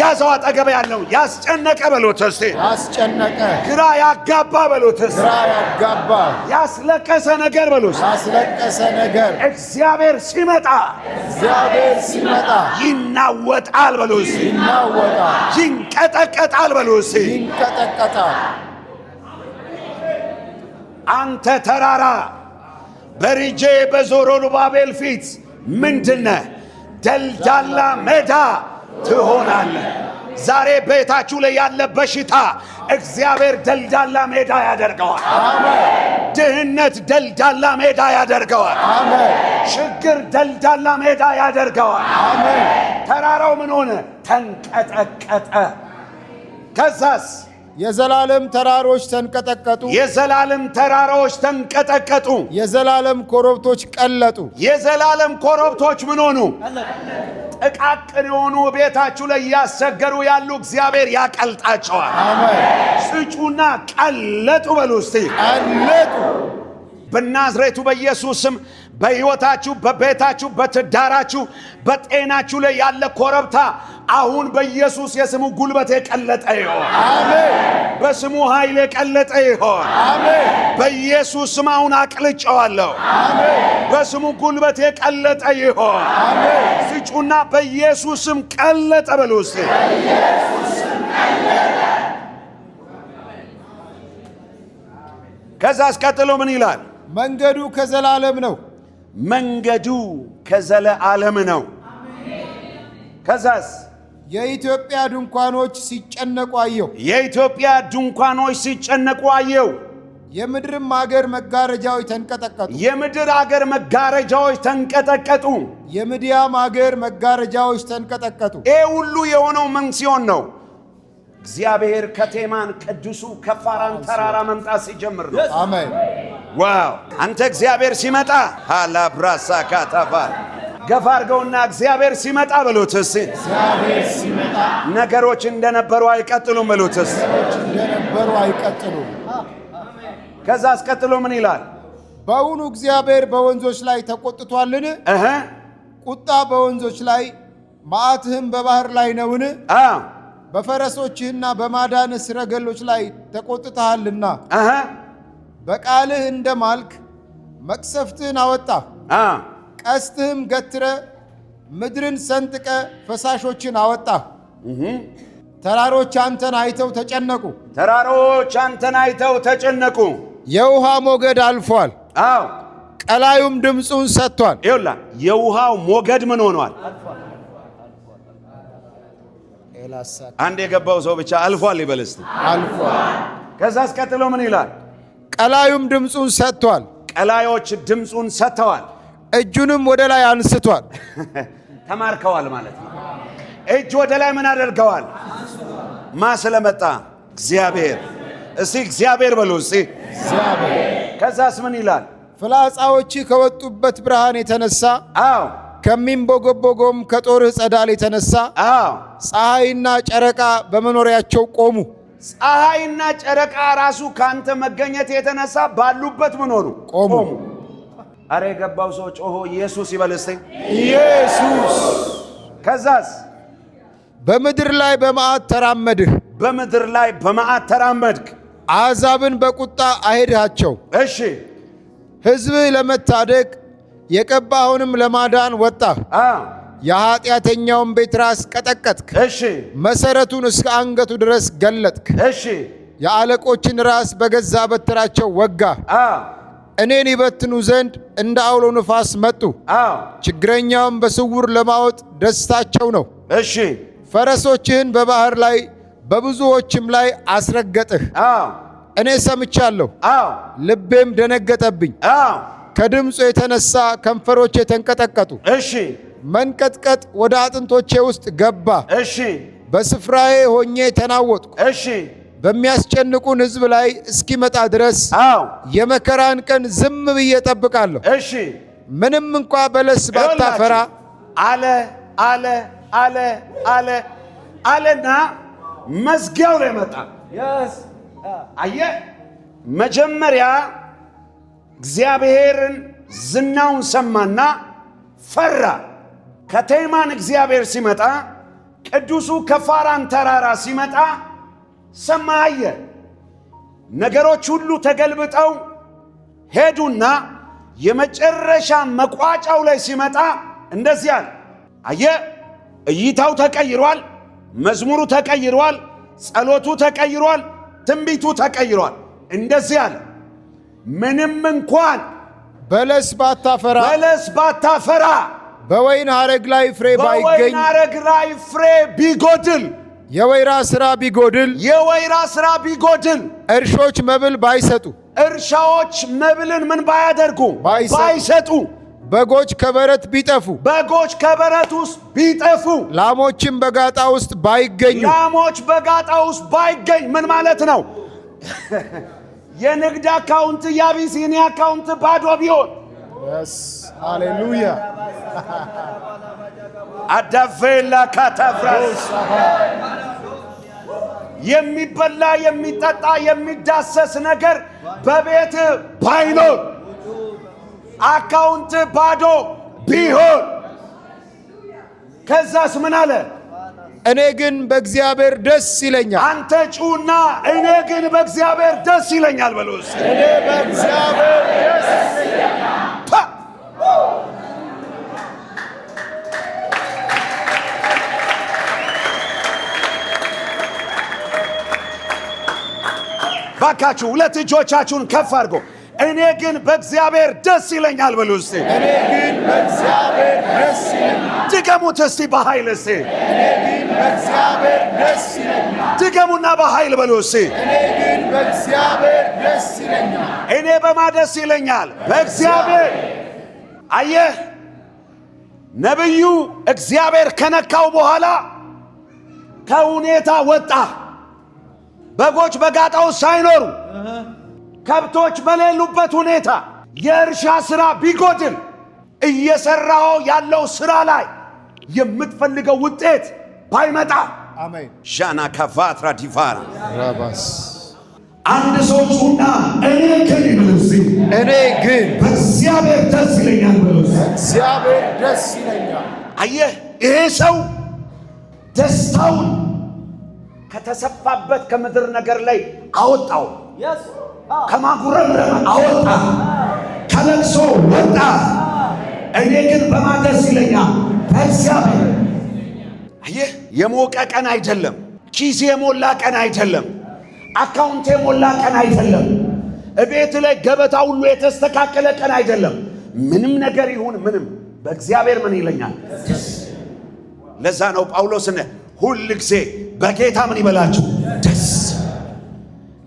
ያዘው አጠገብ ያለው ያስጨነቀ በሉት እስቲ። ያስጨነቀ፣ ግራ ያጋባ በሉት እስቲ። ግራ ያጋባ፣ ያስለቀሰ ነገር በሉት። ያስለቀሰ ነገር እግዚአብሔር ሲመጣ፣ እግዚአብሔር ሲመጣ ይናወጣል በሉት እስቲ። ይናወጣል። ይንቀጠቀጣል በሉት እስቲ። ይንቀጠቀጣል። አንተ ተራራ በልጄ በዘሩባቤል ፊት ምንድነህ? ደልዳላ ሜዳ ትሆናለህ። ዛሬ ቤታችሁ ላይ ያለ በሽታ እግዚአብሔር ደልዳላ ሜዳ ያደርገዋል። ድህነት ደልዳላ ሜዳ ያደርገዋል። ችግር ደልዳላ ሜዳ ያደርገዋል። ተራራው ምን ሆነ? ተንቀጠቀጠ። ከዛስ የዘላለም ተራሮች ተንቀጠቀጡ። የዘላለም ተራራዎች ተንቀጠቀጡ። የዘላለም ኮረብቶች ቀለጡ። የዘላለም ኮረብቶች ምን ሆኑ? ጥቃቅን የሆኑ ቤታችሁ ላይ እያስቸገሩ ያሉ እግዚአብሔር ያቀልጣቸዋል። አሜን። ስጩና ቀለጡ በሉ እስቲ። ቀለጡ። በናዝሬቱ በኢየሱስ ስም በሕይወታችሁ፣ በቤታችሁ፣ በትዳራችሁ፣ በጤናችሁ ላይ ያለ ኮረብታ አሁን በኢየሱስ የስሙ ጉልበት የቀለጠ ይሆን። አሜን። በስሙ ኃይል የቀለጠ ይሆን። አሜን። በኢየሱስ ስም አሁን አቅልጨዋለሁ። አሜን። በስሙ ጉልበት የቀለጠ ይሆን። አሜን። ስጩና በኢየሱስ ስም ቀለጠ በሉ እስቲ። በኢየሱስ ስም ቀለጠ። ከዛ አስቀጥሎ ምን ይላል? መንገዱ ከዘላለም ነው። መንገዱ ከዘላለም ነው። ከዛስ የኢትዮጵያ ድንኳኖች ሲጨነቁ አየሁ። የኢትዮጵያ ድንኳኖች ሲጨነቁ አየሁ። የምድርም አገር መጋረጃዎች ተንቀጠቀጡ። የምድር አገር መጋረጃዎች ተንቀጠቀጡ። የምድያም አገር መጋረጃዎች ተንቀጠቀጡ። ይህ ሁሉ የሆነው ምን ሲሆን ነው? እግዚአብሔር ከቴማን ቅዱሱ ከፋራን ተራራ መምጣት ሲጀምር ነው። አሜን። ዋው! አንተ እግዚአብሔር ሲመጣ ሃላብራሳ ካታፋ ገፋ አድርገውና እግዚአብሔር ሲመጣ በሉት እስቲ። እግዚአብሔር ሲመጣ ነገሮች እንደነበሩ አይቀጥሉም በሉት እስቲ። ነገሮች እንደነበሩ አይቀጥሉም። ከዛ አስቀጥሎ ምን ይላል? በእውኑ እግዚአብሔር በወንዞች ላይ ተቆጥቷልን? ቁጣ በወንዞች ላይ መዓትህም በባህር ላይ ነውን? በፈረሶችህና በማዳን ሰረገሎች ላይ ተቆጥተሃልና በቃልህ እንደ ማልክ መቅሰፍትህን አወጣ። ቀስትህም ገትረ ምድርን ሰንጥቀ ፈሳሾችን አወጣ። ተራሮች አንተን አይተው ተጨነቁ። ተራሮች አንተን አይተው ተጨነቁ። የውሃ ሞገድ አልፏል። ቀላዩም ድምፁን ሰጥቷል። ይውላ የውሃው ሞገድ ምን ሆኗል? አንድ የገባው ሰው ብቻ አልፏል ይበል እስቲ። አልፏል። ከዛስ ቀጥሎ ምን ይላል? ቀላዩም ድምፁን ሰጥቷል። ቀላዮች ድምፁን ሰጥተዋል። እጁንም ወደ ላይ አንስቷል። ተማርከዋል ማለት ነው። እጅ ወደ ላይ ምን አደርገዋል? ማ ስለመጣ? እግዚአብሔር። እስቲ እግዚአብሔር በሉ እስቲ። እግዚአብሔር። ከዛስ ምን ይላል? ፍላጻዎች ከወጡበት ብርሃን የተነሳ አዎ፣ ከሚንቦገቦገውም ከጦርህ ጸዳል የተነሳ አዎ፣ ፀሐይና ጨረቃ በመኖሪያቸው ቆሙ። ፀሐይና ጨረቃ ራሱ ካንተ መገኘት የተነሳ ባሉበት ምን ሆኑ? ቆሙ። አረ የገባው ሰው ጮሆ ኢየሱስ ይበል እስቲ። ኢየሱስ። ከዛስ በምድር ላይ በመዓት ተራመድህ። በምድር ላይ በመዓት ተራመድክ። አሕዛብን በቁጣ አሄድሃቸው። እሺ። ሕዝብህ ለመታደግ የቀባኸውንም ለማዳን ወጣህ። የኃጢአተኛውን ቤት ራስ ቀጠቀጥክ። እሺ። መሠረቱን እስከ አንገቱ ድረስ ገለጥክ። እሺ። የአለቆችን ራስ በገዛ በትራቸው ወጋህ። እኔን ይበትኑ ዘንድ እንደ አውሎ ንፋስ መጡ። ችግረኛውን በስውር ለማወጥ ደስታቸው ነው። እሺ። ፈረሶችህን በባህር ላይ በብዙዎችም ላይ አስረገጥህ። እኔ ሰምቻለሁ፣ ልቤም ደነገጠብኝ። ከድምፁ የተነሳ ከንፈሮቼ ተንቀጠቀጡ። እሺ። መንቀጥቀጥ ወደ አጥንቶቼ ውስጥ ገባ። እሺ። በስፍራዬ ሆኜ ተናወጥኩ። እሺ። በሚያስጨንቁን ሕዝብ ላይ እስኪመጣ ድረስ የመከራን ቀን ዝም ብዬ እጠብቃለሁ። እሺ። ምንም እንኳ በለስ ባታፈራ አለ አለ አለ አለ አለና መዝጊያው ላይ መጣ። አየ መጀመሪያ እግዚአብሔርን ዝናውን ሰማና ፈራ። ከቴማን እግዚአብሔር ሲመጣ፣ ቅዱሱ ከፋራን ተራራ ሲመጣ ሰማ፣ አየ። ነገሮች ሁሉ ተገልብጠው ሄዱና የመጨረሻ መቋጫው ላይ ሲመጣ እንደዚህ አለ። አየ እይታው ተቀይሯል፣ መዝሙሩ ተቀይሯል፣ ጸሎቱ ተቀይሯል፣ ትንቢቱ ተቀይሯል። እንደዚህ አለ፣ ምንም እንኳን በለስ ባታፈራ በወይን ሐረግ ላይ ፍሬ ባይገኝ፣ በወይን ሐረግ ላይ ፍሬ ቢጎድል፣ የወይራ ሥራ ቢጎድል፣ እርሾች መብል ባይሰጡ፣ እርሻዎች መብልን ምን ባያደርጉ ባይሰጡ፣ በጎች ከበረት ውስጥ ቢጠፉ፣ ላሞችም በጋጣ ውስጥ ባይገኙ። ምን ማለት ነው? የንግድ አካውንት የአቢሲኒያ አካውንት ባዶ ቢሆን፣ ሃሌሉያ አዳፌላ ካታፍራስ የሚበላ የሚጠጣ የሚዳሰስ ነገር በቤት ባይኖር፣ አካውንት ባዶ ቢሆን፣ ከዛስ ምን አለ? እኔ ግን በእግዚአብሔር ደስ ይለኛል። አንተ ጩና እኔ ግን በእግዚአብሔር ደስ ይለኛል በሉስ። እኔ በእግዚአብሔር ደስ ይለኛል። ባካችሁ ሁለት እጆቻችሁን ከፍ አድርጎ እኔ ግን በእግዚአብሔር ደስ ይለኛል በሉ እስቲ። እኔ ግን በእግዚአብሔር ደስ ይለኛል። ድገሙት እስቲ በኃይል እስቲ። እኔ ግን በእግዚአብሔር ደስ ይለኛል። ድገሙና በኃይል በሉ እስቲ። እኔ ግን በእግዚአብሔር ደስ ይለኛል። እኔ በማ ደስ ይለኛል? በእግዚአብሔር። አየህ ነቢዩ እግዚአብሔር ከነካው በኋላ ከሁኔታ ወጣ። በጎች በጋጣው ሳይኖሩ ከብቶች በሌሉበት ሁኔታ የእርሻ ሥራ ቢጎድል እየሰራው ያለው ሥራ ላይ የምትፈልገው ውጤት ባይመጣ፣ አሜን። ሻና ካፋትራ ዲፋራ ራባስ አንድ ሰው ጩና እኔ ግን ይብልስ እኔ ግን በእግዚአብሔር ደስ ይለኛል ብሎስ እግዚአብሔር ደስ ይለኛል። አየህ ይሄ ሰው ደስታውን ከተሰፋበት ከምድር ነገር ላይ አወጣው። ከማጉረምረም አወጣ፣ ከለቅሶ ወጣ። እኔ ግን በማን ደስ ይለኛል? በእግዚአብሔር። አየህ የሞቀ ቀን አይደለም፣ ኪስ የሞላ ቀን አይደለም፣ አካውንት የሞላ ቀን አይደለም፣ እቤት ላይ ገበታ ሁሉ የተስተካከለ ቀን አይደለም። ምንም ነገር ይሁን ምንም በእግዚአብሔር ምን ይለኛል? ለዛ ነው ጳውሎስ ሁል ጊዜ በጌታ ምን ይበላችሁ? ደስ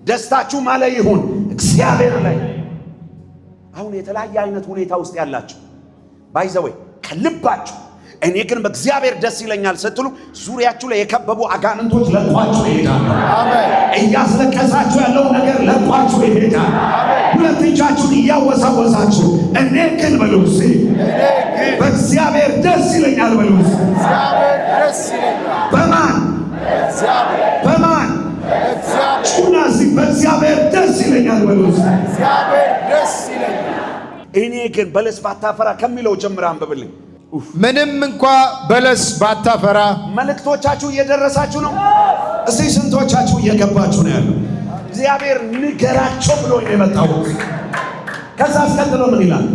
ደስታችሁ ማለት ይሁን እግዚአብሔር ላይ። አሁን የተለያየ አይነት ሁኔታ ውስጥ ያላችሁ ባይዘወይ ከልባችሁ እኔ ግን በእግዚአብሔር ደስ ይለኛል ስትሉ ዙሪያችሁ ላይ የከበቡ አጋንንቶች ለቋችሁ ይሄዳሉ። አሜን። እያስለቀሳችሁ ያለው ነገር ለቋችሁ ይሄዳል። ሁለት እጃችሁን እያወዛወዛችሁ እኔ ግን በሉ እስኪ በእግዚአብሔር ደስ ይለኛል በሉ። እግዚአብሔር ደስ ይለኛል። በማን? በማን? ጩናሲ በእግዚአብሔር ደስ ይለኛል በሉ። እግዚአብሔር ደስ ይለኛል። እኔ ግን በለስ ባታፈራ ከሚለው ጀምር አንብብልኝ። ምንም እንኳ በለስ ባታፈራ። መልእክቶቻችሁ እየደረሳችሁ ነው። እዚህ ስንቶቻችሁ እየገባችሁ ነው ያለው? እግዚአብሔር ንገራቸው ብሎ ነው የመጣው። ከዛ አስቀጥሎ ምን ይላል?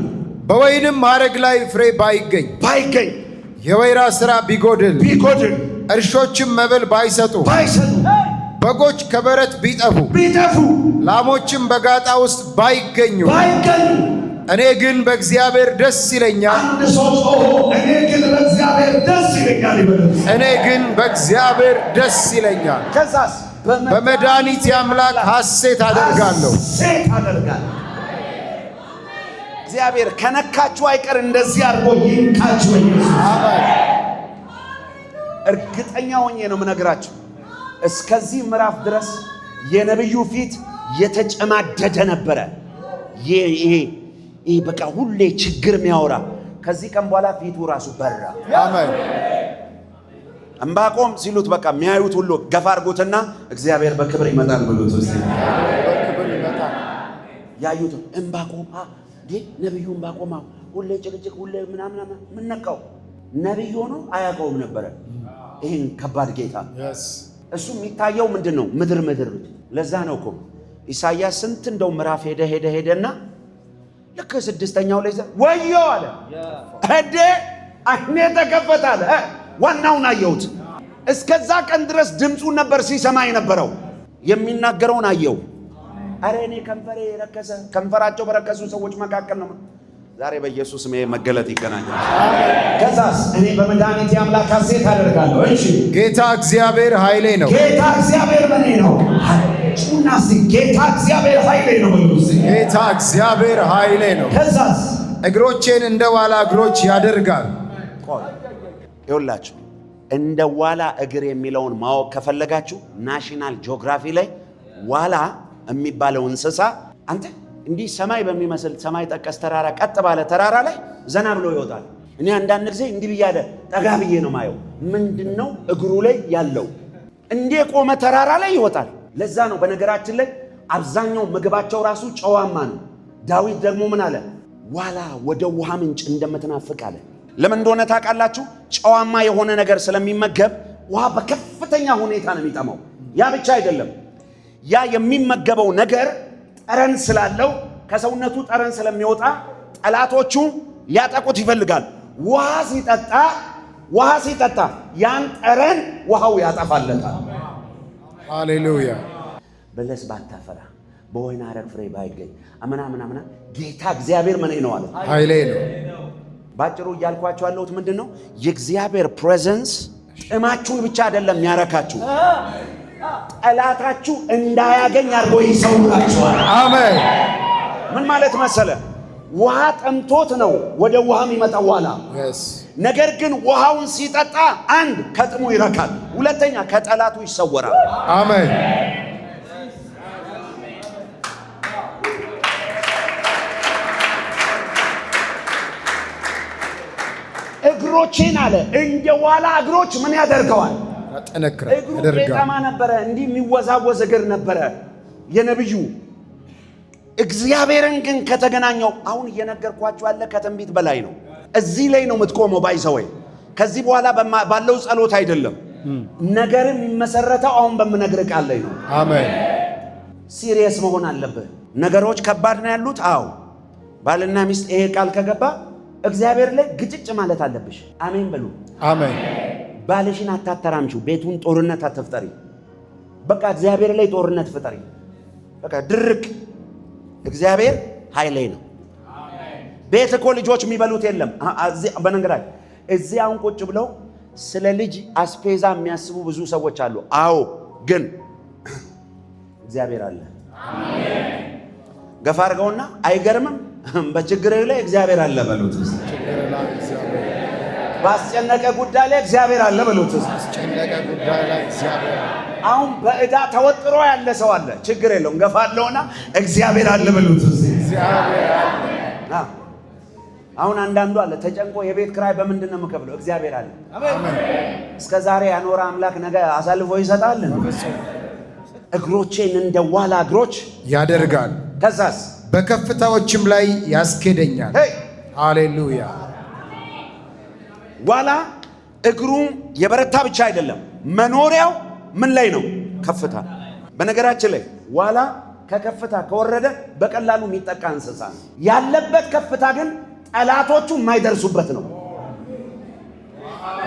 በወይንም ሐረግ ላይ ፍሬ ባይገኝ የወይራ ሥራ ቢጎድል እርሾችም መብል ባይሰጡ በጎች ከበረት ቢጠፉ ላሞችም በጋጣ ውስጥ ባይገኙ እኔ ግን በእግዚአብሔር ደስ ይለኛል። አንድ ሰው እኔ ግን በእግዚአብሔር ደስ ይለኛል ይበል። እኔ ግን በእግዚአብሔር ደስ ይለኛል። ከዛስ በመድኃኒቴ አምላክ ሐሴት አደርጋለሁ። እግዚአብሔር ከነካችሁ አይቀር እንደዚህ አድርጎ ይንካችሁ። እርግጠኛ ሆኜ ነው የምነግራችሁ። እስከዚህ ምዕራፍ ድረስ የነብዩ ፊት የተጨማደደ ነበረ። ይሄ በቃ ሁሌ ችግር የሚያወራ። ከዚህ ቀን በኋላ ፊቱ ራሱ በራ። አሜን። ዕንባቆም ሲሉት በቃ የሚያዩት ሁሉ ገፋ አድርጎትና እግዚአብሔር በክብር ይመጣል ብሉት። እስቲ በክብር ይመጣል ያዩት ዕንባቆም ነብዩ ዕንባቆም ሁሌ ጭቅጭቅ ሁሌ ምናምን ምን ነካው? ነብዩ ሆኖ አያውቀውም ነበረ ይሄን ከባድ ጌታ። እሱ የሚታየው ምንድነው? ምድር። ለዛ ነው እኮ ኢሳይያስ ስንት እንደው ምዕራፍ ሄደና ልክ ስድስተኛው ላይ ወዮ አለ። አይኔ ተከፈተ አለ። ዋናውን አየሁት። እስከዛ ቀን ድረስ ድምፁን ነበር ሲሰማ የነበረው። የሚናገረውን አየው። አረ እኔ ከንፈሬ ረከሰ። ከንፈራቸው በረከሱ ሰዎች መካከል ነው። ዛሬ በኢየሱስ ስም መገለጥ ይገናኛል። ከዛስ እኔ በመድኃኒቴ አምላክ ሐሴት አደርጋለሁ። እሺ ጌታ እግዚአብሔር ኃይሌ ነው። ጌታ እግዚአብሔር ምን ነው? ጩናሲ ጌታ እግዚአብሔር ኃይሌ ነው። ጌታ እግዚአብሔር ኃይሌ ነው። ከዛስ እግሮቼን እንደ ዋላ እግሮች ያደርጋል። ይኸውላችሁ እንደ ዋላ እግር የሚለውን ማወቅ ከፈለጋችሁ ናሽናል ጂኦግራፊ ላይ ዋላ የሚባለው እንስሳ አንተ እንዲህ ሰማይ በሚመስል ሰማይ ጠቀስ ተራራ ቀጥ ባለ ተራራ ላይ ዘና ብሎ ይወጣል። እኔ አንዳንድ ጊዜ እንዲህ ብያለ ጠጋ ብዬ ነው ማየው። ምንድነው እግሩ ላይ ያለው? እንዲህ ቆመ ተራራ ላይ ይወጣል። ለዛ ነው በነገራችን ላይ አብዛኛው ምግባቸው ራሱ ጨዋማ ነው። ዳዊት ደግሞ ምን አለ? ዋላ ወደ ውሃ ምንጭ እንደምትናፍቅ አለ። ለምን እንደሆነ ታውቃላችሁ? ጨዋማ የሆነ ነገር ስለሚመገብ ውሃ በከፍተኛ ሁኔታ ነው የሚጠማው። ያ ብቻ አይደለም፣ ያ የሚመገበው ነገር ጠረን ስላለው ከሰውነቱ ጠረን ስለሚወጣ ጠላቶቹ ሊያጠቁት ይፈልጋል። ውሃ ሲጠጣ ያን ጠረን ውሃው ያጠፋለታል። ሃሌሉያ። በለስ ባታፈራ በወይን ሐረግ ፍሬ ባይገኝ አመና ጌታ እግዚአብሔር ምን ነው አለ? ኃይሌ ነው። ባጭሩ እያልኳችሁ ያለሁት ምንድነው? የእግዚአብሔር ፕሬዘንስ ጥማችሁ ብቻ አይደለም ያረካችሁ፣ ጠላታችሁ እንዳያገኝ አድርጎ ይሰውራችኋል። አሜን። ምን ማለት መሰለ? ውሃ ጠምቶት ነው ወደ ውሃ የሚመጣው ዋላ። ነገር ግን ውሃውን ሲጠጣ አንድ ከጥሙ ይረካል፣ ሁለተኛ ከጠላቱ ይሰወራል። አሜን። እግሮቼን አለ እንደ ዋላ እግሮች ምን ያደርገዋል? ያጠነክራል። እግሩ ጤማ ነበረ፣ እንዲህ የሚወዛወዝ እግር ነበረ የነብዩ። እግዚአብሔርን ግን ከተገናኘው አሁን እየነገርኳችሁ ያለ ከትንቢት በላይ ነው። እዚህ ላይ ነው የምትቆመው። ባይዘወይ ከዚህ በኋላ ባለው ጸሎት አይደለም፣ ነገርም የሚመሰረተው አሁን በምነግር ቃል ላይ ነው። አሜን። ሲሪየስ መሆን አለብህ። ነገሮች ከባድ ነው ያሉት። አዎ ባልና ሚስት ይሄ ቃል ከገባ እግዚአብሔር ላይ ግጭጭ ማለት አለብሽ። አሜን በሉ። አሜን። ባልሽን አታተራምሺው፣ ቤቱን ጦርነት አትፍጠሪ። በቃ እግዚአብሔር ላይ ጦርነት ፍጠሪ። በቃ ድርቅ። እግዚአብሔር ኃይሌ ነው። ቤት እኮ ልጆች የሚበሉት የለም። በነገራችን እዚህ አሁን ቁጭ ብለው ስለ ልጅ አስፔዛ የሚያስቡ ብዙ ሰዎች አሉ። አዎ፣ ግን እግዚአብሔር አለ። አሜን። ገፋ አድርገውና አይገርምም? በችግሬ ላይ እግዚአብሔር አለ በሉት። ባስጨነቀ ጉዳይ ላይ እግዚአብሔር አለ በሉት። አሁን በዕዳ ተወጥሮ ያለ ሰው አለ። ችግር የለውም። ገፋ አለውና እግዚአብሔር አለ በሉት። አሁን አንዳንዱ አለ ተጨንቆ የቤት ክራይ በምንድን ነው የምከፍለው? እግዚአብሔር አለ። እስከ ዛሬ ያኖረ አምላክ ነገ አሳልፎ ይሰጣል። እግሮቼን እንደ ዋላ እግሮች ያደርጋል። ከዛስ በከፍታዎችም ላይ ያስኬደኛል። ሃሌሉያ። ዋላ እግሩ የበረታ ብቻ አይደለም፣ መኖሪያው ምን ላይ ነው? ከፍታ። በነገራችን ላይ ዋላ ከከፍታ ከወረደ በቀላሉ የሚጠቃ እንስሳ ነው። ያለበት ከፍታ ግን ጠላቶቹ የማይደርሱበት ነው።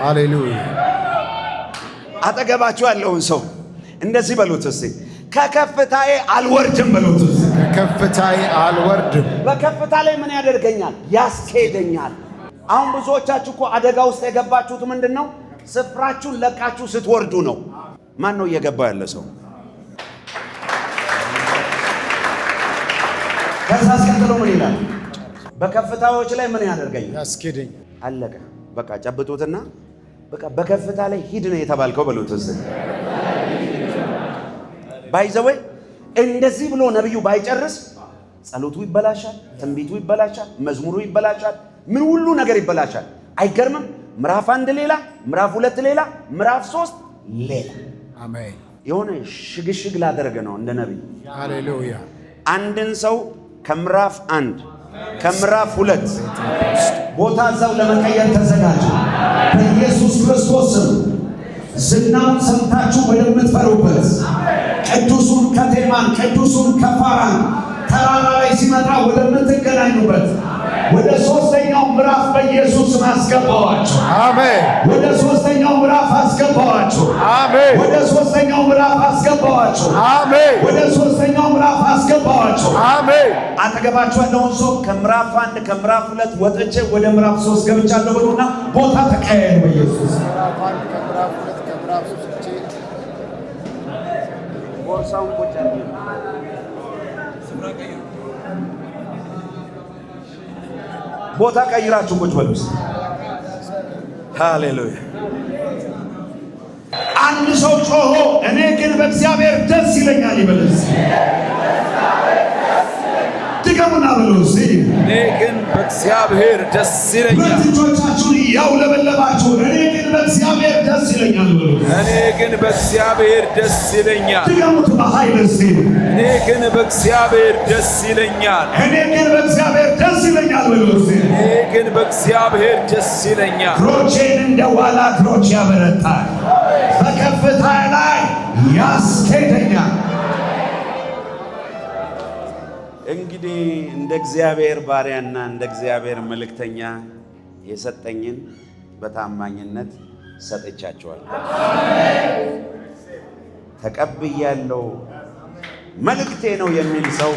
ሃሌሉያ። አጠገባችሁ ያለውን ሰው እንደዚህ በሉት እስቲ፣ ከከፍታዬ አልወርድም በሉት። ከከፍታዬ አልወርድም። በከፍታ ላይ ምን ያደርገኛል? ያስኬደኛል። አሁን ብዙዎቻችሁ እኮ አደጋ ውስጥ የገባችሁት ምንድን ነው? ስፍራችሁን ለቃችሁ ስትወርዱ ነው። ማን ነው እየገባ ያለ ሰው? ከዛ አስከትሎ ምን ይላል? በከፍታዎች ላይ ምን ያደርገኛል? ያስኬደኛል። አለቀ። በቃ ጨብጡትና በቃ በከፍታ ላይ ሂድ ነው የተባልከው በሉት። ባይዘወይ እንደዚህ ብሎ ነብዩ ባይጨርስ ጸሎቱ ይበላሻል፣ ትንቢቱ ይበላሻል፣ መዝሙሩ ይበላሻል፣ ምን ሁሉ ነገር ይበላሻል። አይገርምም? ምዕራፍ 1 ሌላ፣ ምዕራፍ 2 ሌላ፣ ምዕራፍ 3 ሌላ። አሜን። የሆነ ሽግሽግ ላደረገ ነው እንደ ነብይ። ሃሌሉያ። አንድን ሰው ከምዕራፍ 1 ከምዕራፍ 2 ቦታ እዛው ለመቀየር ተዘጋጁ። በኢየሱስ ክርስቶስ ስም ዝናውን ሰምታችሁ ወደምትፈሩበት ቅዱሱን ከቴማን ቅዱሱን ከፋራን ተራራ ላይ ሲመጣ ወደምትገናኙበት ወደ ሶስተኛው ምዕራፍ በኢየሱስ ስም አስገባዋችሁ። አሜን። ወደ ሶስተኛው ምዕራፍ አስገባዋችሁ። አሜን። ወደ ሶስተኛው ምዕራፍ አስገባዋችሁ። አሜን። ወደ ሶስተኛው ምዕራፍ አስገባዋችሁ። አሜን። አጠገባችሁ ያለውን ሰው ከምዕራፍ 1 ከምዕራፍ 2 ወጥቼ ወደ ምዕራፍ 3 ገብቻለሁ ብሉና ቦታ ተቀያየሩ። በኢየሱስ ምዕራፍ 1 ከምዕራፍ 2 ከምዕራፍ 3 ቦርሳውን ቁጭ አድርጉ። ቦታ ቀይራችሁ ቁጭ በሉ። ሃሌሉያ። አንድ ሰው ጮሆ እኔ ግን በእግዚአብሔር ደስ ይለኛል ይበል። ድገሙና በሉ። እኔ ግን በእግዚአብሔር ደስ ይለኛል። እጆቻችሁን እያውለበለባችሁ እኔ ግን በእግዚአብሔር ደስ ይለኛል በሉ። እኔ ግን በእግዚአብሔር ደስ ይለኛል። ድገሙት በኃይል እስቲ። እኔ ግን በእግዚአብሔር ደስ ይለኛል። እኔ ግን በእግዚአብሔር ደስ ይለኛል በሉ። እኔ ግን በእግዚአብሔር ደስ ይለኛል። እግሮቼን እንደ ዋላ እግሮች ያበረታል፣ በከፍታ ላይ ያስኬደኛል። እንግዲህ እንደ እግዚአብሔር ባሪያና እንደ እግዚአብሔር መልእክተኛ የሰጠኝን በታማኝነት ሰጥቻቸዋለሁ። ተቀብያለሁ፣ መልእክቴ ነው የሚል ሰው